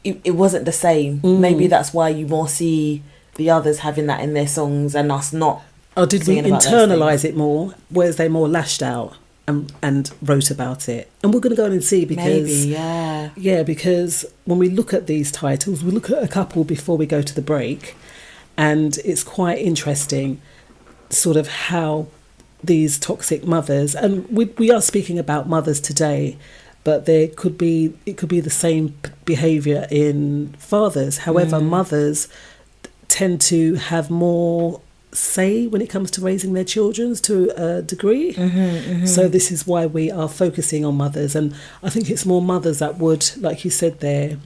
it wasn't the same. Maybe that's why you more see the others having that in their songs and us not. Or did we internalise it more, whereas they more lashed out and wrote about it? And we're going to go on and see, because because when we look at these titles, we look at a couple before we go to the break, and it's quite interesting sort of how these toxic mothers, and we are speaking about mothers today, but it could be the same behaviour in fathers. However, mothers tend to have more say when it comes to raising their children to a degree. So this is why we are focusing on mothers, and I think it's more mothers that would, like you said there,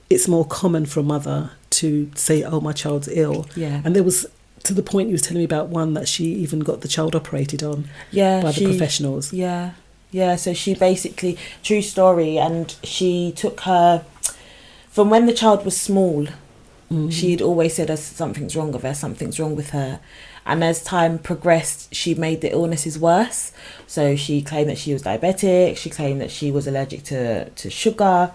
it's more common for a mother to say, oh, my child's ill. And there was, to the point you was telling me about one that she even got the child operated on by the professionals. So she basically, true story, and she took her from when the child was small. She'd always said something's wrong with her, something's wrong with her. And as time progressed, she made the illnesses worse. So she claimed that she was diabetic. She claimed that she was allergic to sugar.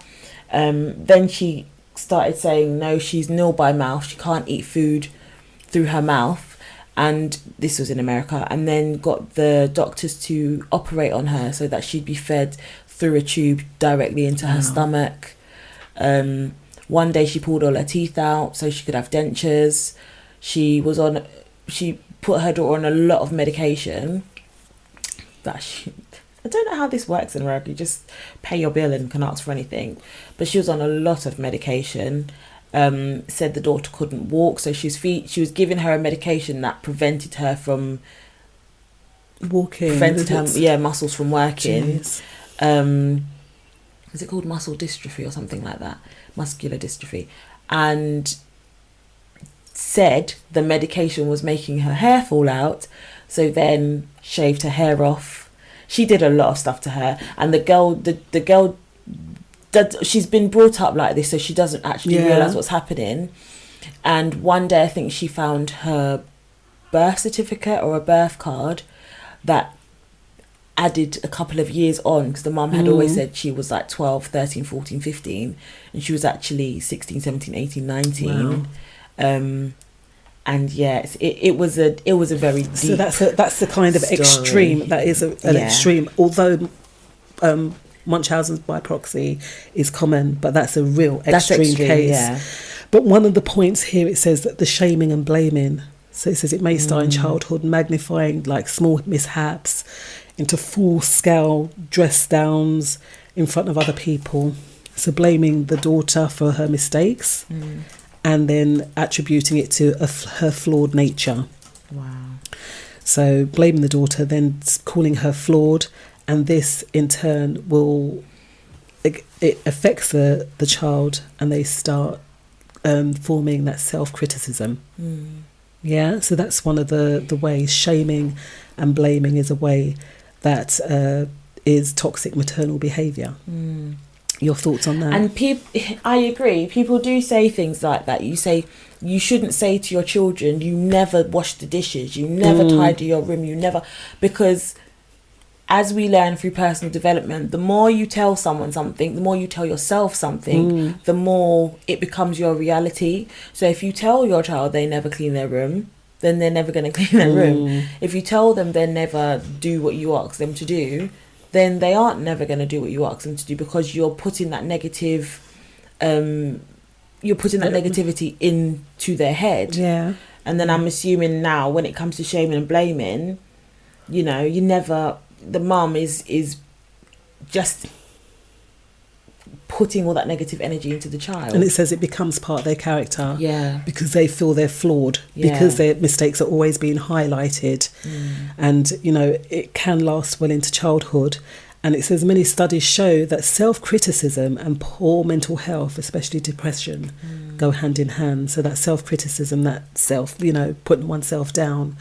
Then she started saying, no, she's nil by mouth. She can't eat food through her mouth. And this was in America. And then got the doctors to operate on her so that she'd be fed through a tube directly into her stomach. One day she pulled all her teeth out so she could have dentures. She put her daughter on a lot of medication. I don't know how this works in America. You just pay your bill and can ask for anything. But she was on a lot of medication. Said the daughter couldn't walk, so she was giving her a medication that prevented her from walking. Prevented her muscles from working. Is it called muscle dystrophy or something like that? Muscular dystrophy. And said the medication was making her hair fall out, so then shaved her hair off. She did a lot of stuff to her, and the girl she's been brought up like this, so she doesn't actually realise what's happening. And one day I think she found her birth certificate or a birth card that added a couple of years on, because the mum had always said she was like 12, 13, 14, 15, and she was actually 16, 17, 18, 19. And it was a very deep, so that's the kind of story. Extreme that is an extreme, although Munchausen's by proxy is common, but that's a real extreme case. But one of the points here, it says that the shaming and blaming, so it says it may start in childhood, magnifying like small mishaps into full-scale dress downs in front of other people. So blaming the daughter for her mistakes and then attributing it to her flawed nature. So blaming the daughter, then calling her flawed, and this in turn it affects the child, and they start forming that self-criticism. So that's one of the ways. Shaming and blaming is a way that is toxic maternal behaviour. Your thoughts on that? And I agree. People do say things like that. You say you shouldn't say to your children, you never wash the dishes, you never tidy your room, you never, because as we learn through personal development, the more you tell someone something, the more you tell yourself something, the more it becomes your reality. So if you tell your child they never clean their room, then they're never going to clean their room. If you tell them they never do what you ask them to do, then they aren't never going to do what you ask them to do, because you're putting that negative, negativity into their head. And then I'm assuming now, when it comes to shaming and blaming, the mum is just putting all that negative energy into the child. And it says it becomes part of their character. Because they feel they're flawed, because their mistakes are always being highlighted. And, it can last well into childhood. And it says many studies show that self-criticism and poor mental health, especially depression, go hand in hand. So that self-criticism, that self, putting oneself down,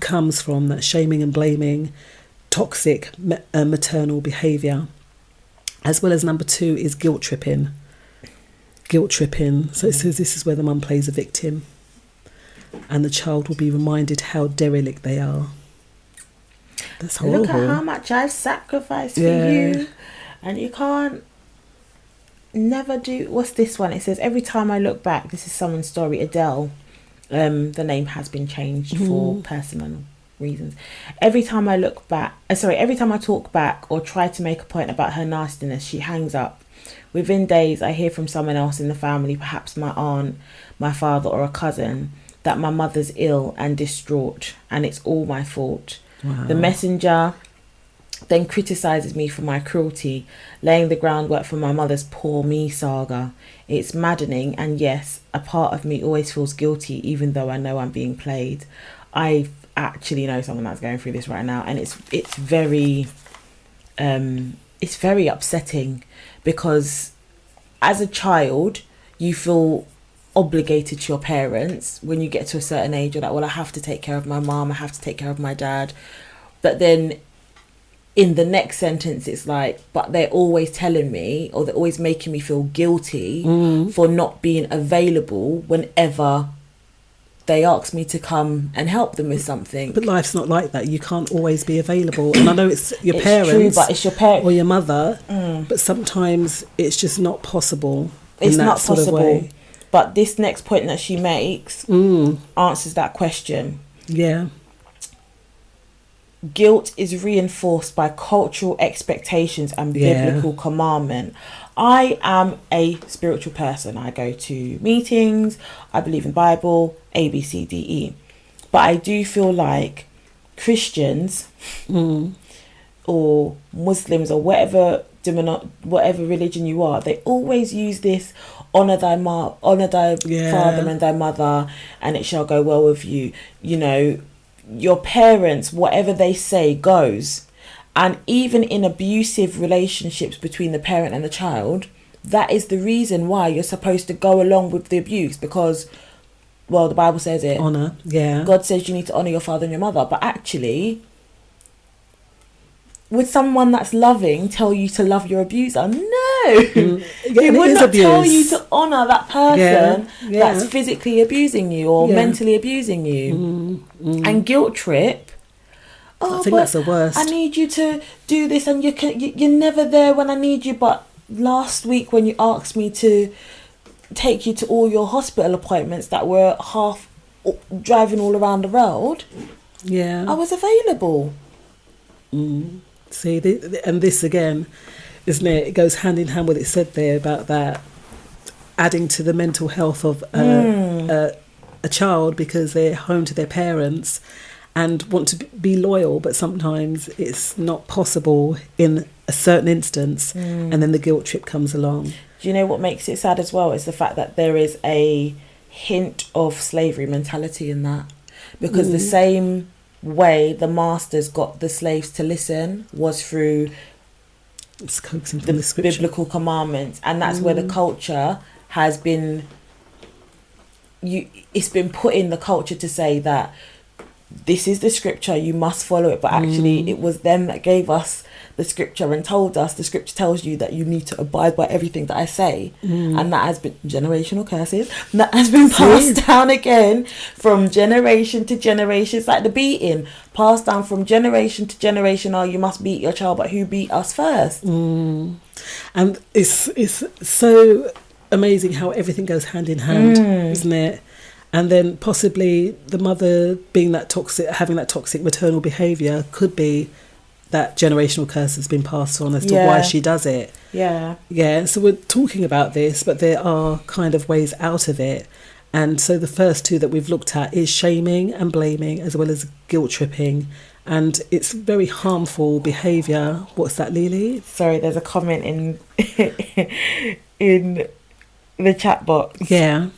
comes from that shaming and blaming, toxic maternal behaviour. As well as number 2 is guilt tripping. Guilt tripping. So it says this is where the mum plays a victim, and the child will be reminded how derelict they are. That's horrible. Look at how much I've sacrificed for you, and you can't never do. What's this one? It says every time I look back. This is someone's story. Adele. The name has been changed for personal reasons. Every time I look back, every time I talk back or try to make a point about her nastiness, she hangs up. Within days, I hear from someone else in the family, perhaps my aunt, my father, or a cousin, that my mother's ill and distraught, and it's all my fault. Wow. The messenger then criticizes me for my cruelty, laying the groundwork for my mother's poor me saga. It's maddening, and yes, a part of me always feels guilty, even though I know I'm being played. I actually know someone that's going through this right now, and it's very upsetting, because as a child you feel obligated to your parents. When you get to a certain age, you're like, well, I have to take care of my mom, I have to take care of my dad. But then in the next sentence it's like, but they're always telling me, or they're always making me feel guilty for not being available whenever they ask me to come and help them with something. But life's not like that. You can't always be available. And I know it's your parents, true, but it's your parents or your mother, but sometimes it's just not possible. It's in that not sort of possible. way. But this next point that she makes answers that question. Yeah. Guilt is reinforced by cultural expectations and biblical commandment. I am a spiritual person. I go to meetings, I believe in the Bible, A, B, C, D, E. But I do feel like Christians or Muslims or whatever religion you are, they always use this honour thy father and thy mother, and it shall go well with you. You know, your parents, whatever they say goes. And even in abusive relationships between the parent and the child, that is the reason why you're supposed to go along with the abuse, because, well, the Bible says it. Honour, yeah. God says you need to honour your father and your mother. But actually, would someone that's loving tell you to love your abuser? No. He would not tell you to honour that person that's physically abusing you or mentally abusing you. And guilt trip. I think that's the worst. I need you to do this, and you're never there when I need you. But last week when you asked me to take you to all your hospital appointments that were half driving all around the road, I was available. See, and this again, isn't it? It goes hand in hand with what it said there about that, adding to the mental health of a child, because they're home to their parents and want to be loyal, but sometimes it's not possible in a certain instance, and then the guilt trip comes along. Do you know what makes it sad as well is the fact that there is a hint of slavery mentality in that, because the same way the masters got the slaves to listen was through the biblical commandments, and that's where the culture has been. It's been put in the culture to say that this is the scripture, you must follow it, but actually it was them that gave us the scripture and told us the scripture tells you that you need to abide by everything that I say, and that has been generational curses that has been passed down again from generation to generation. It's like the beating passed down from generation to generation. Oh, you must beat your child, but who beat us first? And it's so amazing how everything goes hand in hand, isn't it? And then possibly the mother being that toxic, having that toxic maternal behaviour, could be that generational curse has been passed on as to why she does it. Yeah. So we're talking about this, but there are kind of ways out of it. And so the first two that we've looked at is shaming and blaming, as well as guilt tripping. And it's very harmful behaviour. What's that, Lily? Sorry, there's a comment in in the chat box. Yeah.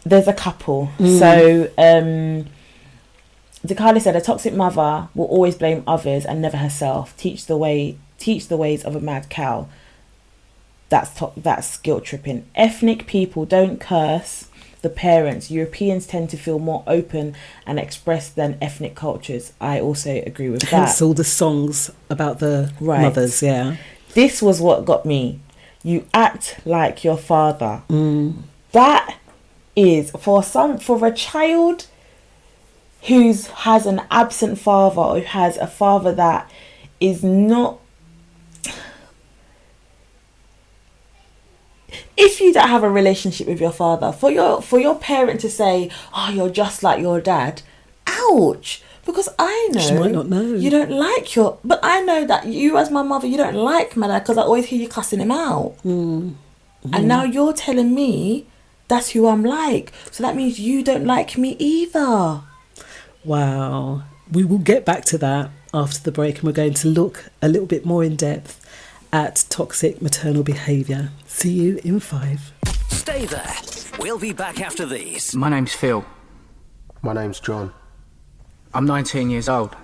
There's a couple. So Dakali said a toxic mother will always blame others and never herself. Teach the ways of a mad cow. That's guilt tripping. Ethnic people don't curse the parents. Europeans tend to feel more open and express than ethnic cultures. I also agree with that. Hence all the songs about the mothers, yeah. This was what got me. You act like your father. That is for a child who has an absent father, or who has a father that is not. If you don't have a relationship with your father, for your parent to say, "Oh, you're just like your dad," ouch. Because I know she might not know. You don't like but I know that you, as my mother, you don't like my dad because I always hear you cussing him out. And now you're telling me that's who I'm like. So that means you don't like me either. Wow. We will get back to that after the break, and we're going to look a little bit more in depth at toxic maternal behaviour. See you in 5. Stay there. We'll be back after these. My name's Phil. My name's John. I'm 19 years old.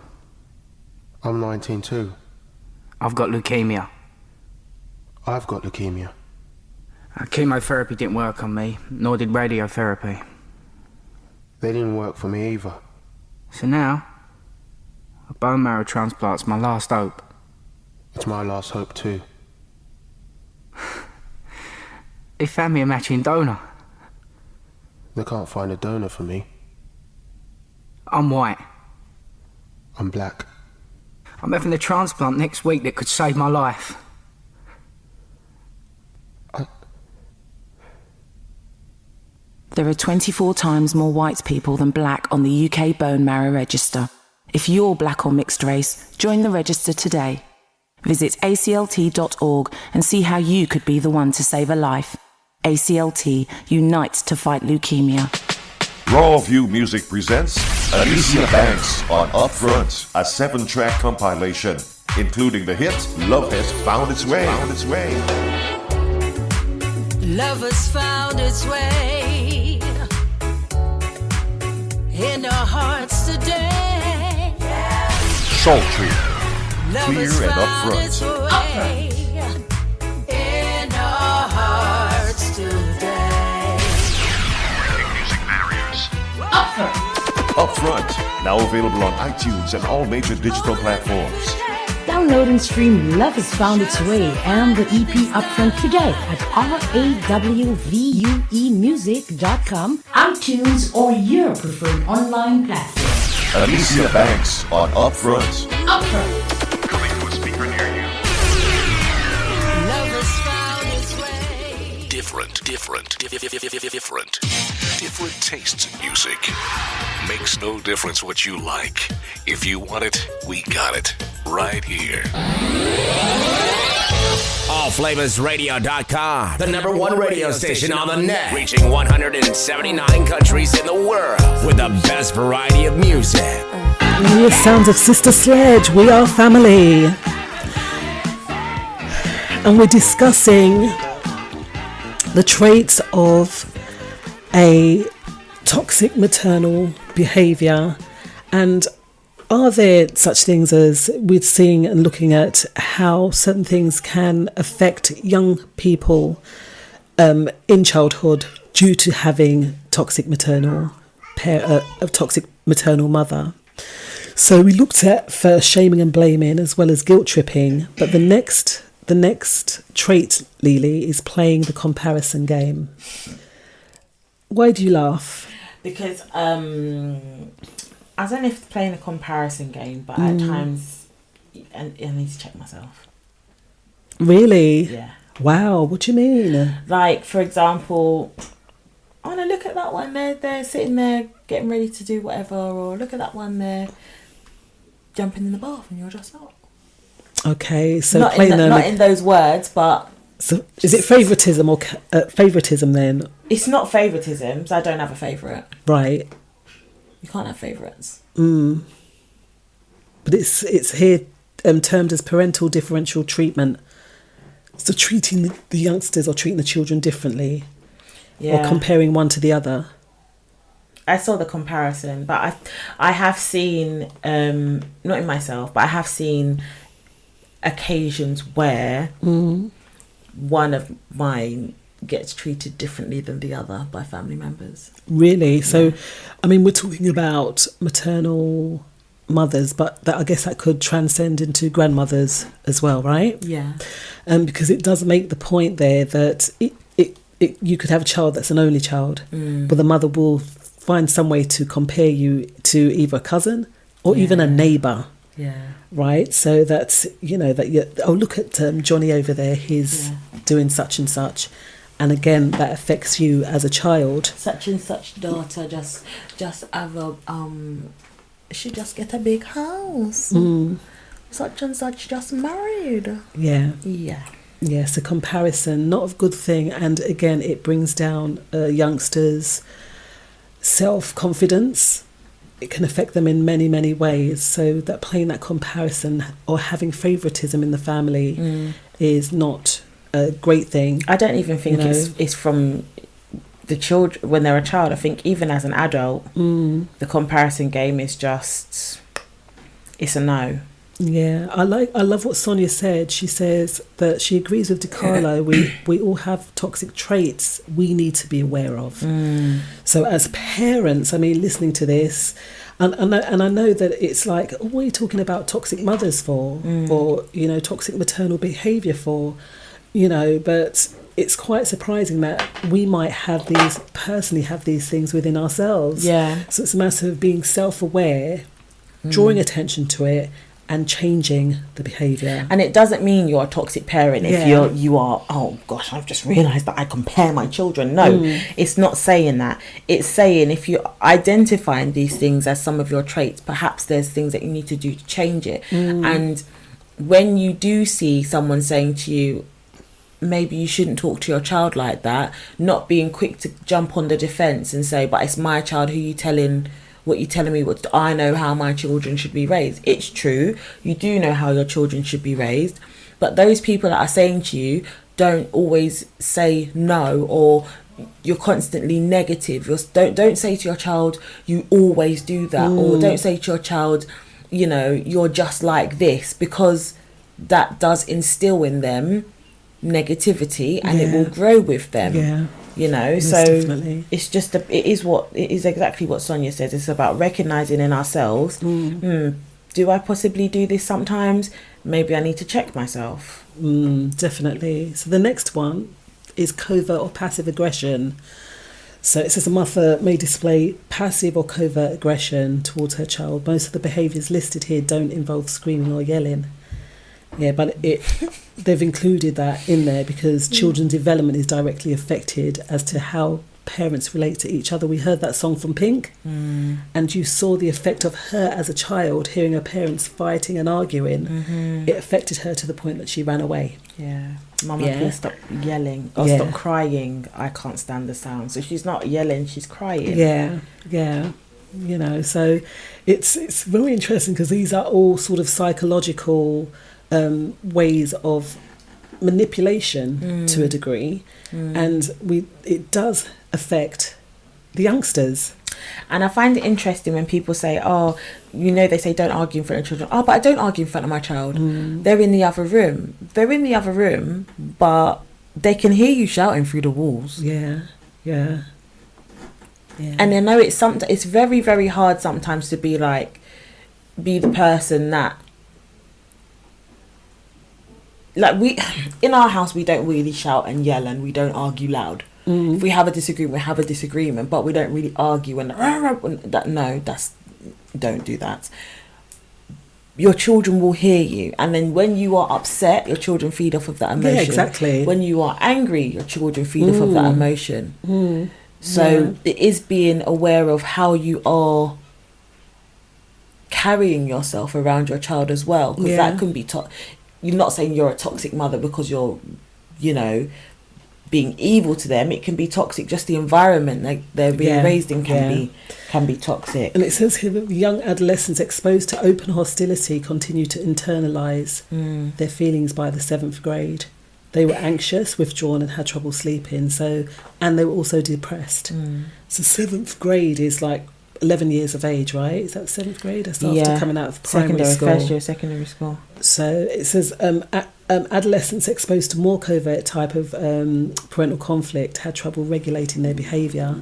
I'm 19 too. I've got leukemia. I've got leukemia. Chemotherapy didn't work on me, nor did radiotherapy. They didn't work for me either. So now, a bone marrow transplant's my last hope. It's my last hope too. They found me a matching donor. They can't find a donor for me. I'm white. I'm black. I'm having a transplant next week that could save my life. There are 24 times more white people than black on the UK bone marrow register. If you're black or mixed race, join the register today. Visit aclt.org and see how you could be the one to save a life. ACLT unites to fight leukemia. Raw View Music presents Alicia Banks on Upfront, a 7-track compilation, including the hit Love Has Found Its Way. Love has found its way in our hearts today. Sultry, Love clear has and found its upfront. way in our hearts today. Music barriers. Upfront, now available on iTunes and all major digital platforms. Download and stream Love Has Found Its Way and the EP Upfront today at rawvuemusic.com, iTunes, or your preferred online platform. Alicia Banks on Upfront. Upfront. Coming to a speaker near you. Love has found its way. Different tastes in music. Makes no difference what you like. If you want it, we got it. Right here. Allflavasradio.com, the #1 radio station on the net, reaching 179 countries in the world with the best variety of music. The sounds of Sister Sledge, we are family. And we're discussing the traits of a toxic maternal behaviour, and are there such things as we're seeing and looking at how certain things can affect young people in childhood due to having toxic maternal mother. So we looked at first shaming and blaming as well as guilt tripping, but the next trait, Lily, is playing the comparison game. Why do you laugh? Because I don't know if it's playing a comparison game, but at times I need to check myself. Really? Yeah. Wow, what do you mean? Like, for example, oh no, look at that one, they're sitting there getting ready to do whatever, or look at that one, they're jumping in the bath and you're just not. Okay, so not in those words, but... So is it favouritism or favouritism then? It's not favouritism, so I don't have a favourite. Right. You can't have favourites. But it's here termed as parental differential treatment. So treating the youngsters or treating the children differently. Yeah. Or comparing one to the other. I saw the comparison, but I have seen, not in myself, but I have seen occasions where one of my gets treated differently than the other by family members. Really? So, I mean, we're talking about maternal mothers, but I guess that could transcend into grandmothers as well, right? Yeah. Because it does make the point there that you could have a child that's an only child, but the mother will find some way to compare you to either a cousin or even a neighbour. Yeah. Right? So that's, look at Johnny over there, he's doing such and such. And again, that affects you as a child. Such and such daughter just have a she just get a big house. Such and such just married. Yeah. Yeah. Yes, a comparison, not a good thing. And again, it brings down youngsters' self-confidence. It can affect them in many, many ways. So that playing that comparison or having favouritism in the family is not a great thing. I don't even think it's from the children when they're a child. I think even as an adult, the comparison game is just, it's a no. Yeah, I love what Sonia said. She says that she agrees with DiCarlo. We all have toxic traits we need to be aware of. So as parents, I mean, listening to this, and I know that it's like, what are you talking about toxic mothers for? Or, toxic maternal behaviour for? But it's quite surprising that we might personally have these things within ourselves. Yeah. So it's a matter of being self-aware, drawing attention to it, and changing the behaviour. And it doesn't mean you're a toxic parent if you are, oh gosh, I've just realised that I compare my children. No, it's not saying that. It's saying if you're identifying these things as some of your traits, perhaps there's things that you need to do to change it. And when you do see someone saying to you, maybe you shouldn't talk to your child like that, not being quick to jump on the defence and say, but it's my child, who you telling... What you're telling me, what I know how my children should be raised. It's true. You do know how your children should be raised. But those people that are saying to you don't always say no, or you're constantly negative. Don't say to your child, you always do that. Or don't say to your child, you're just like this, because that does instill in them negativity and it will grow with them. Yeah. So definitely. It's just it is exactly what Sonia says. It's about recognizing in ourselves, do I possibly do this sometimes? Maybe I need to check myself. Definitely. So the next one is covert or passive aggression. So it says a mother may display passive or covert aggression towards her child. Most of the behaviours listed here don't involve screaming or yelling. Yeah, but they've included that in there because children's development is directly affected as to how parents relate to each other. We heard that song from Pink, and you saw the effect of her as a child, hearing her parents fighting and arguing. It affected her to the point that she ran away. Yeah. Mama, please stop yelling or stop crying. I can't stand the sound. So she's not yelling, she's crying. Yeah. So it's very interesting because these are all sort of psychological ways of manipulation to a degree, and it does affect the youngsters. And I find it interesting when people say, they say don't argue in front of children. Oh, but I don't argue in front of my child. They're in the other room. They're in the other room, but they can hear you shouting through the walls. Yeah. And I know it's very, very hard sometimes to be the person that, we in our house we don't really shout and yell and we don't argue loud. If we have a disagreement, we have a disagreement, but we don't really argue and don't do that. Your children will hear you, and then when you are upset, your children feed off of that emotion. Yeah, exactly. When you are angry, your children feed off of that emotion. So it is being aware of how you are carrying yourself around your child as well, because that can be you're not saying you're a toxic mother because you're being evil to them. It can be toxic, just the environment they're being raised in can be toxic. And it says here that young adolescents exposed to open hostility continue to internalise their feelings by the 7th grade. They were anxious, withdrawn and had trouble sleeping, and they were also depressed. So 7th grade is like 11 years of age, right? Is that 7th grade? That's after coming out of primary school. First year, secondary school. So it says adolescents exposed to more covert type of parental conflict had trouble regulating their behaviour,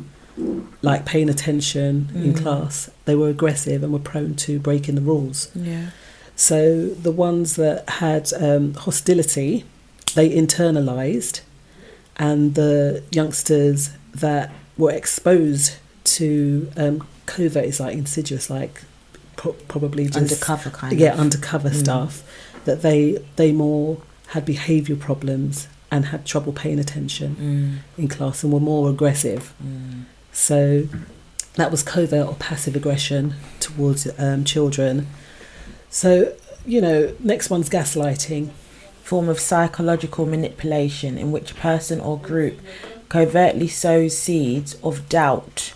like paying attention in class. They were aggressive and were prone to breaking the rules. Yeah. So the ones that had hostility, they internalised, and the youngsters that were exposed to covert is like insidious, like probably just undercover kind of. Yeah, undercover stuff. That they more had behavioural problems and had trouble paying attention in class and were more aggressive. So that was covert or passive aggression towards children. So, next one's gaslighting. Form of psychological manipulation in which a person or group covertly sows seeds of doubt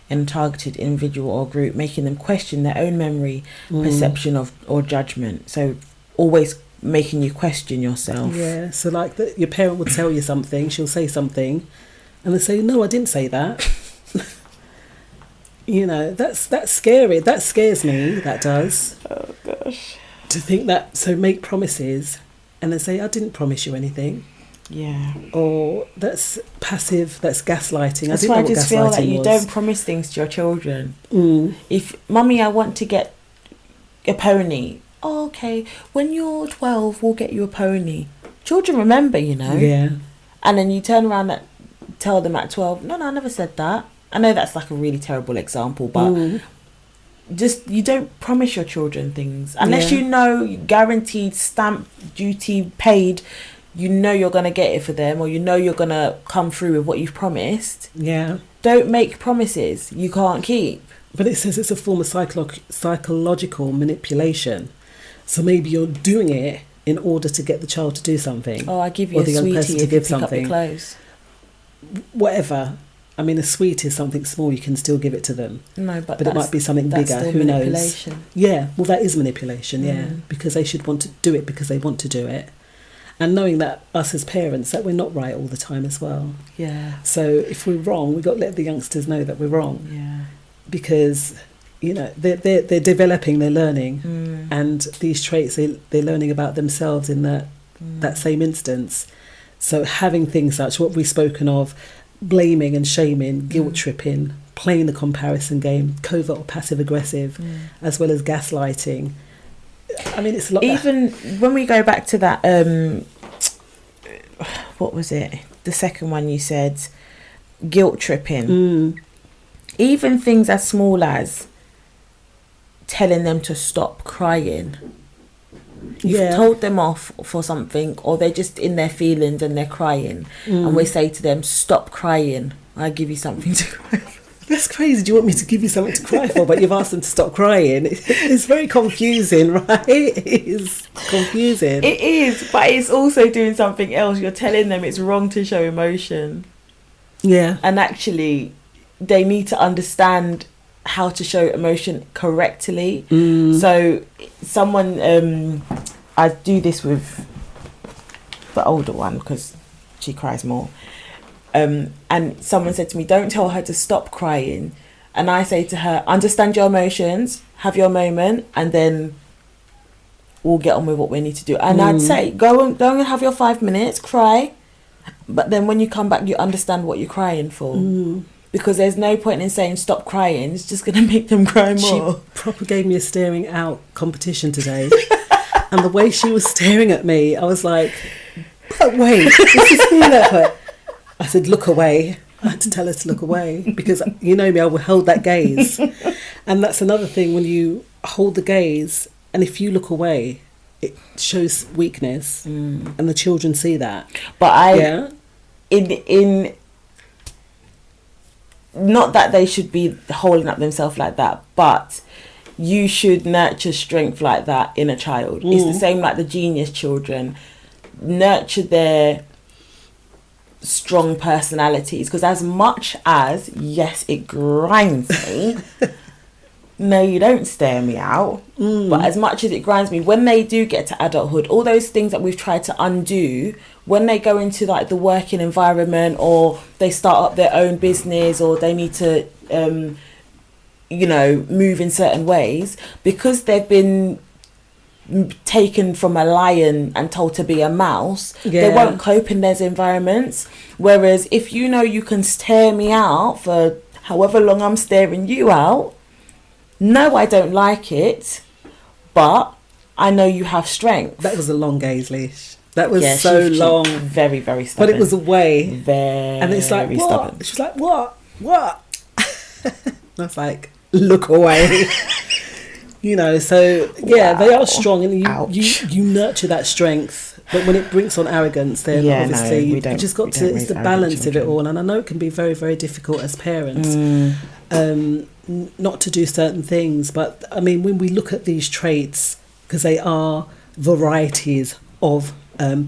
in a targeted individual or group, making them question their own memory, perception of or judgment. So always making you question yourself. Yeah, so like your parent would tell you something, she'll say something, and they say, no, I didn't say that. That's scary. That scares me, that does. Oh, gosh. To think that, so make promises, and then say, I didn't promise you anything. Yeah. Or that's passive, that's gaslighting. That's why I just feel like you don't promise things to your children. If, Mummy, I want to get a pony. Oh, okay, when you're 12, we'll get you a pony. Children remember, Yeah. And then you turn around and tell them at 12, no, I never said that. I know that's like a really terrible example, but just, you don't promise your children things. Unless guaranteed, stamp duty paid, you're going to get it for them, or you're going to come through with what you've promised. Yeah. Don't make promises you can't keep. But it says it's a form of psychological manipulation. So maybe you're doing it in order to get the child to do something. Oh, I give you a sweetie if you pick up your clothes. Whatever. I mean, a sweet is something small, you can still give it to them. No, but it might be something bigger, who knows? Yeah, well, that is manipulation, yeah, because they should want to do it because they want to do it. And knowing that us as parents, that we're not right all the time as well. Yeah. So if we're wrong, we've got to let the youngsters know that we're wrong. Yeah. Because they're developing, they're learning, and these traits they're learning about themselves in that same instance. So having things such what we've spoken of, blaming and shaming, guilt tripping, playing the comparison game, covert or passive aggressive, as well as gaslighting. I mean, it's a lot. Even when we go back to that, what was it? The second one you said, guilt tripping. Even things as small as telling them to stop crying. You've told them off for something, or they're just in their feelings and they're crying, and we say to them, stop crying, I'll give you something to cry for. That's crazy. Do you want me to give you something to cry for? But you've asked them to stop crying. It's very confusing, right? It is confusing. It is, but it's also doing something else. You're telling them it's wrong to show emotion. Yeah. And actually, they need to understand how to show emotion correctly. So someone, I do this with the older one because she cries more, and someone said to me, don't tell her to stop crying, and I say to her, understand your emotions, have your moment, and then we'll get on with what we need to do. And I'd say go and have your 5 minutes, cry, but then when you come back you understand what you're crying for. Because there's no point in saying stop crying. It's just going to make them cry more. She proper gave me a staring out competition today. And the way she was staring at me, I was like, but wait, this is me at her. I said, look away. I had to tell her to look away. Because you know me, I will hold that gaze. And that's another thing, when you hold the gaze, and if you look away, it shows weakness. And the children see that. But in not that they should be holding up themselves like that, but you should nurture strength like that in a child. It's the same like the genius children. Nurture their strong personalities, because as much as, yes, it grinds me, no, you don't stare me out, but as much as it grinds me, when they do get to adulthood, all those things that we've tried to undo, when they go into like the working environment, or they start up their own business, or they need to move in certain ways, because they've been taken from a lion and told to be a mouse, Yeah. they won't cope in those environments. Whereas if you know you can stare me out for however long I'm staring you out, no, I don't like it, but I know you have strength. That was a long gaze leash. That was Yeah, so she long. Very, very stubborn. But it was away. Very, and it's like, what? stubborn. She's like, what? And I was like, look away. You know, so yeah, Wow. they are strong, and you Ouch. nurture that strength. But when it brings on arrogance, then Yeah, obviously no, we you don't- just we got to. don't It's raise the arrogant balance of it children. all, and I know it can be very, very difficult as parents, Mm. not to do certain things. But I mean, when we look at these traits, because they are varieties of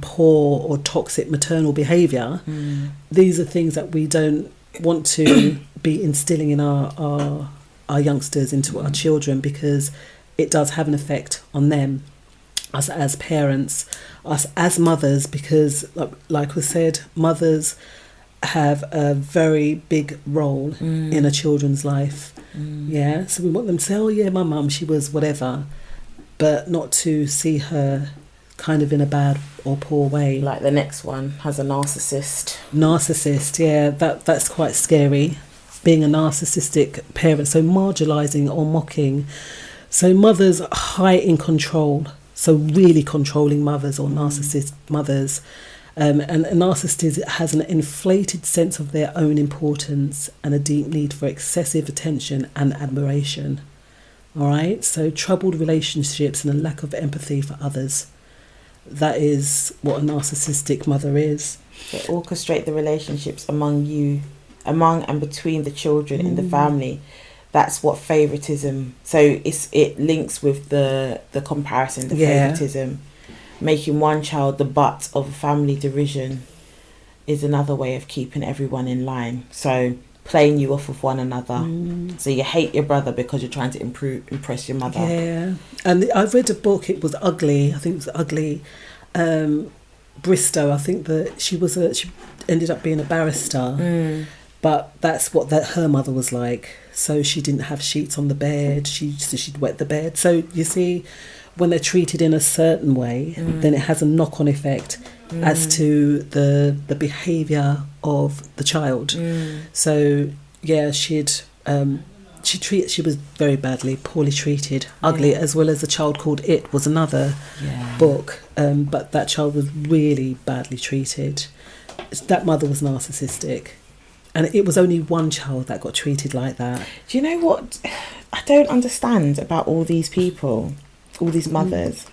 poor or toxic maternal behaviour, these are things that we don't want to be instilling in our youngsters, into our children, because it does have an effect on them, us as parents, us as mothers, because like was said, mothers have a very big role in a children's life. Yeah, so we want them to say, oh yeah, my mum, she was whatever, but not to see her kind of in a bad or poor way. Like the next one has a narcissist. Narcissist, yeah, that's quite scary, being a narcissistic parent, so marginalising or mocking. So mothers are high in control, so really controlling mothers or narcissist mothers. And a narcissist has an inflated sense of their own importance and a deep need for excessive attention and admiration. All right, so troubled relationships and a lack of empathy for others. That is what a narcissistic mother is. They orchestrate the relationships among and between the children in the family. That's what favoritism. So it links with the comparison, the favoritism. Making one child the butt of family derision is another way of keeping everyone in line. So playing you off of one another. So you hate your brother because you're trying to impress your mother. Yeah, and I've read a book. It was Ugly. I think it was Ugly. Bristow. I think that she ended up being a barrister. But that's what her mother was like. So she didn't have sheets on the bed. She'd wet the bed. So you see, when they're treated in a certain way, then it has a knock-on effect as to the behaviour of the child. So yeah, she was very badly, poorly treated, ugly, as well as a child called It was another book. But that child was really badly treated. That mother was narcissistic. And it was only one child that got treated like that. Do you know what I don't understand about all these people, all these mothers,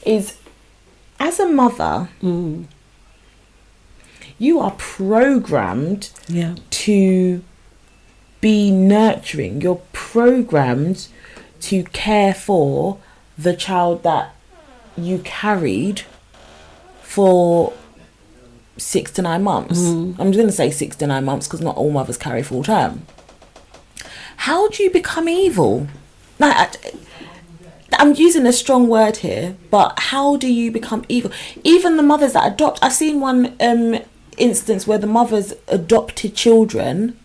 is as a mother, you are programmed to be nurturing. You're programmed to care for the child that you carried for 6 to 9 months. I'm just going to say 6 to 9 months because not all mothers carry full term. How do you become evil? Like, I'm using a strong word here, but how do you become evil? Even the mothers that adopt. I've seen one instance where the mothers adopted children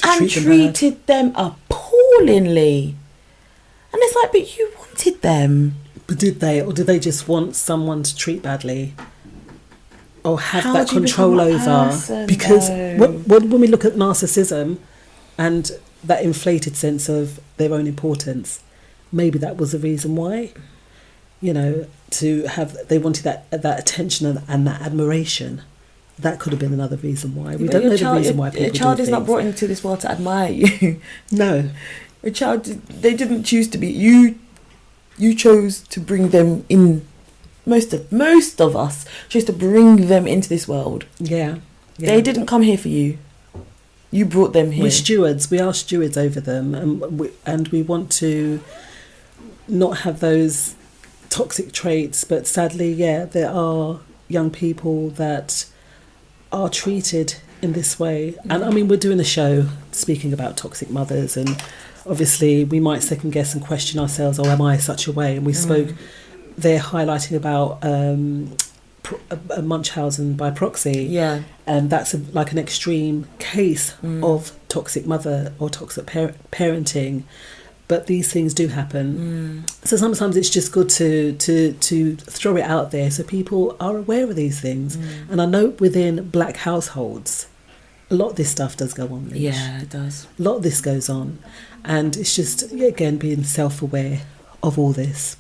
and treated them appallingly. And it's like, but you wanted them. But did they? Or did they just want someone to treat badly? Or have How that do you control become a over? person, Because though? when we look at narcissism and that inflated sense of their own importance, maybe that was the reason why. You know, they wanted that attention and that admiration. That could have been another reason why. We don't know the reason why people do things. A child is not brought into this world to admire you. No. A child, they didn't choose to be. You chose to bring them in. Most of us chose to bring them into this world. Yeah. They didn't come here for you. You brought them here. We're stewards. We are stewards over them, and we want to not have those toxic traits. But sadly, there are young people that are treated in this way. And I mean, we're doing a show speaking about toxic mothers, and obviously we might second guess and question ourselves. Oh, am I such a way? And we spoke. They're highlighting about Munchausen by proxy, and that's like an extreme case of toxic mother or toxic parenting. but these things do happen. So sometimes it's just good to throw it out there so people are aware of these things. And I know within black households, a lot of this stuff does go on, Lynch. Yeah, it does. A lot of this goes on. And it's just, again, being self-aware of all this.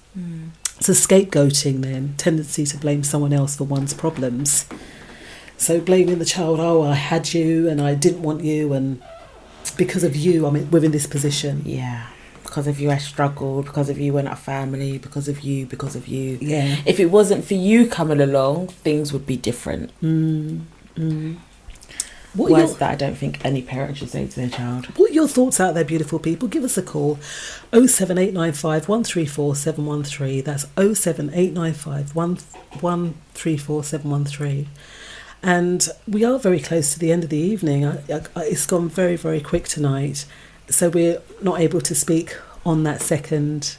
So scapegoating then, tendency to blame someone else for one's problems. So blaming the child, oh, I had you and I didn't want you, and because of you, I'm within this position. Yeah. Because of you I struggled, because of you we're not a family, because of you. Yeah. If it wasn't for you coming along, things would be different. Words that I don't think any parent should say to their child. What are your thoughts out there, beautiful people? Give us a call. 07895 134 713. That's 07895 134 713. And we are very close to the end of the evening. It's gone very, very quick tonight. So we're not able to speak on that second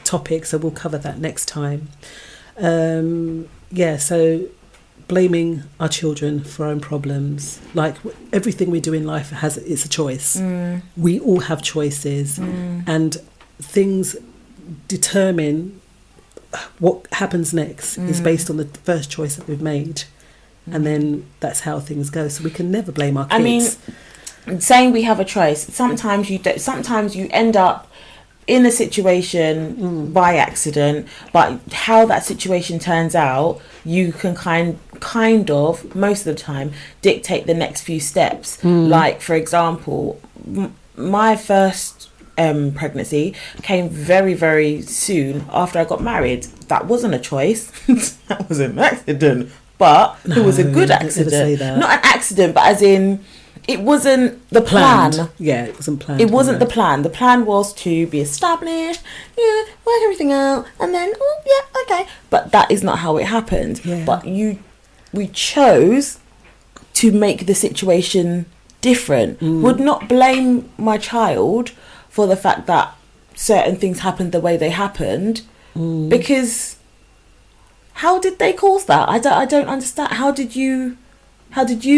topic. So we'll cover that next time. So blaming our children for our own problems. Like everything we do in life it's a choice. We all have choices. And things determine what happens next is based on the first choice that we've made. And then that's how things go. So we can never blame our kids. I mean, saying we have a choice, sometimes you end up in a situation by accident, but how that situation turns out, you can kind of most of the time dictate the next few steps. Like, for example, my first pregnancy came very, very soon after I got married. That wasn't a choice. That was an accident. But it was a good accident. Not an accident, but as in, it wasn't the plan. Yeah, it wasn't planned. It wasn't the plan. The plan was to be established, work everything out, and then, okay. But that is not how it happened. Yeah. But we chose to make the situation different. Would not blame my child for the fact that certain things happened the way they happened, because how did they cause that? I don't understand. How did you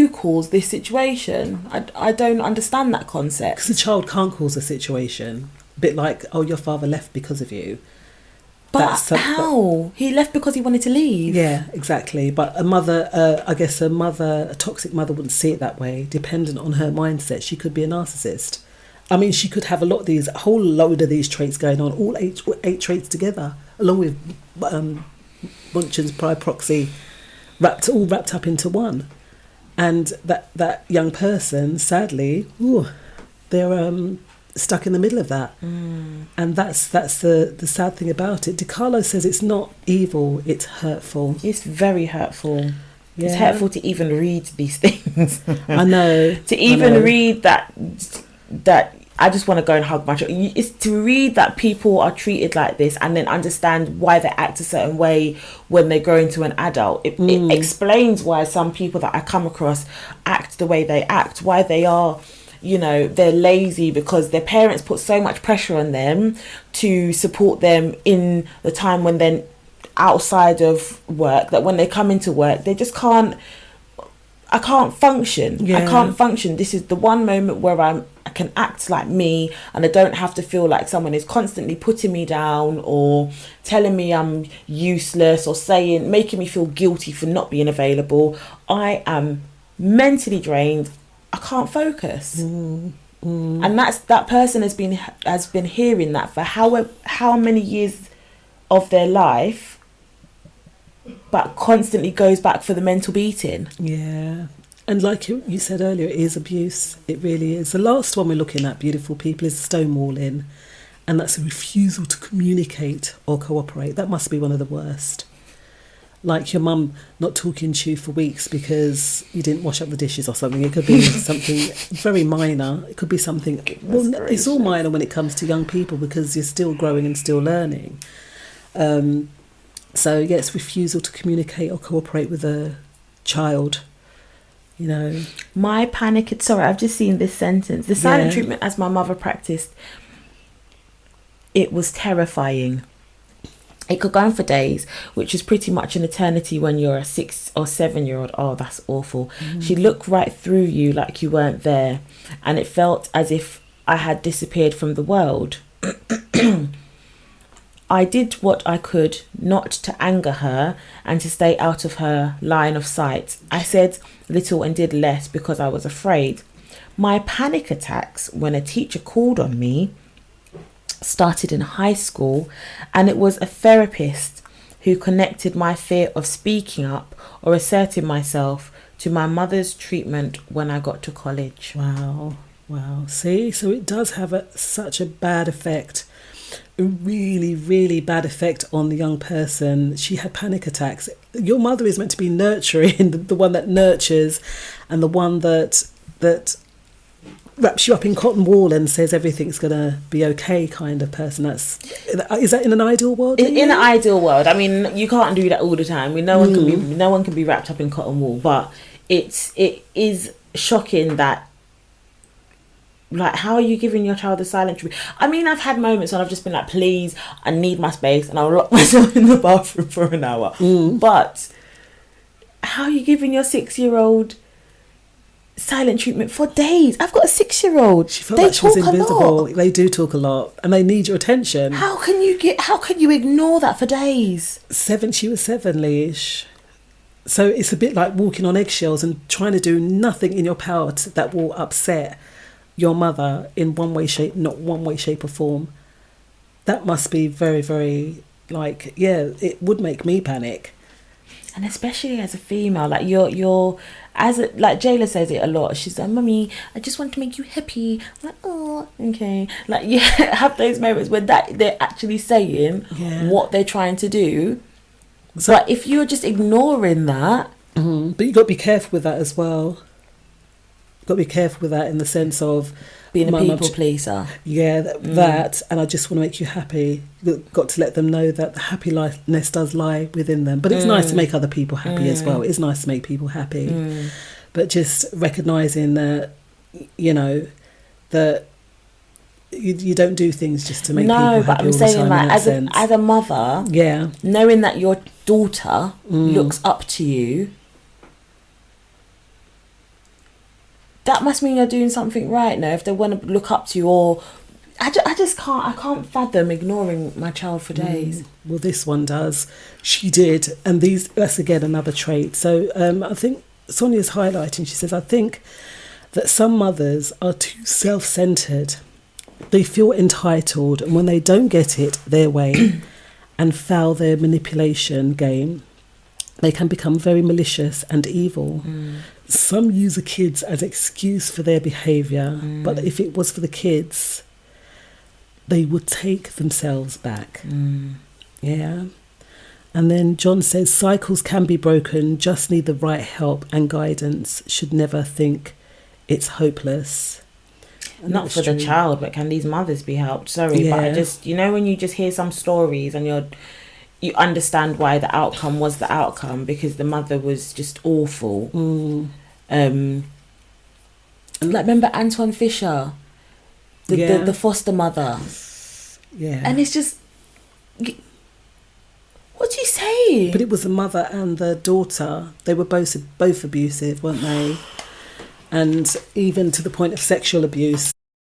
cause this situation? I don't understand that concept. Because the child can't cause a situation. A bit like, oh, your father left because of you. But how? He left because he wanted to leave. Yeah, exactly. But a mother, a toxic mother wouldn't see it that way. Dependent on her mindset, she could be a narcissist. I mean, she could have a whole load of these traits going on, all eight traits together, along with Munchen's pride proxy, all wrapped up into one. And that young person, sadly, they're stuck in the middle of that. And that's the sad thing about it. DiCarlo says it's not evil, it's hurtful. It's very hurtful. Yeah. It's hurtful to even read these things. I know. To even read that I just want to go and hug my child. It's to read that people are treated like this and then understand why they act a certain way when they grow into an adult. It explains why some people that I come across act the way they act, why they are, they're lazy because their parents put so much pressure on them to support them in the time when they're outside of work, that when they come into work, they just can't. I can't function. Yeah. I can't function. This is the one moment where I can act like me and I don't have to feel like someone is constantly putting me down or telling me I'm useless or making me feel guilty for not being available. I am mentally drained. I can't focus. And that person has been hearing that for how many years of their life, but constantly goes back for the mental beating. Yeah. And like you said earlier, it is abuse. It really is. The last one we're looking at, beautiful people, is stonewalling. And that's a refusal to communicate or cooperate. That must be one of the worst. Like your mum not talking to you for weeks because you didn't wash up the dishes or something. It could be something very minor. It could be something... Well, it's all minor when it comes to young people because you're still growing and still learning. So, yes, refusal to communicate or cooperate with a child, My panic... Sorry, I've just seen this sentence. The silent treatment as my mother practiced, it was terrifying. It could go on for days, which is pretty much an eternity when you're a 6 or 7 year old. Oh, that's awful. She looked right through you like you weren't there. And it felt as if I had disappeared from the world. I did what I could not to anger her and to stay out of her line of sight. I said little and did less because I was afraid. My panic attacks when a teacher called on me started in high school, and it was a therapist who connected my fear of speaking up or asserting myself to my mother's treatment when I got to college. Wow. See, so it does have such a bad effect, a really, really bad effect on the young person. She had panic attacks. Your mother is meant to be nurturing, the one that nurtures, and the one that wraps you up in cotton wool and says everything's gonna be okay kind of person. Is that in an ideal world? In an ideal world, I mean, you can't do that all the time. No one can be wrapped up in cotton wool, but it is shocking that, like, how are you giving your child a silent treatment? I mean, I've had moments when I've just been like, please, I need my space, and I'll lock myself in the bathroom for an hour. But how are you giving your 6-year-old silent treatment for days? I've got a 6-year-old. She felt like she was invisible. They do talk a lot, and they need your attention. How can you ignore that for days? She was 7, Leash. So it's a bit like walking on eggshells and trying to do nothing in your power that will upset your mother in one way, shape or form. That must be very, very, like, yeah, it would make me panic. And especially as a female, like you're like Jayla says it a lot. She's like, "Mummy, I just want to make you happy." I'm like, oh, okay. Like, yeah, have those moments where they're actually saying what they're trying to do. So, but if you're just ignoring that, but you got to be careful with that as well. Got to be careful with that in the sense of being a people pleaser. Yeah, that, and I just want to make you happy. You've got to let them know that the happiness does lie within them. But it's nice to make other people happy as well. It's nice to make people happy. But just recognising that, you know, that you don't do things just to make people happy. No, but I'm saying, like, as a mother, knowing that your daughter looks up to you, that must mean you're doing something right. Now, if they want to look up to you, or I can't fathom ignoring my child for days. Well, this one does. She did, and that's again another trait. So I think Sonia's highlighting. She says, I think that some mothers are too self-centered. They feel entitled, and when they don't get it their way and foul their manipulation game, they can become very malicious and evil. Some use the kids as excuse for their behaviour, but if it was for the kids, they would take themselves back. Yeah. And then John says, cycles can be broken, just need the right help and guidance. Should never think it's hopeless. And not for the child, but can these mothers be helped? Sorry, but I just, you know, when you just hear some stories and you understand why the outcome was the outcome, because the mother was just awful. And like, remember Antoine Fisher, the foster mother? Yeah. And it's just, what do you say? But it was the mother and the daughter. They were both abusive, weren't they? And even to the point of sexual abuse.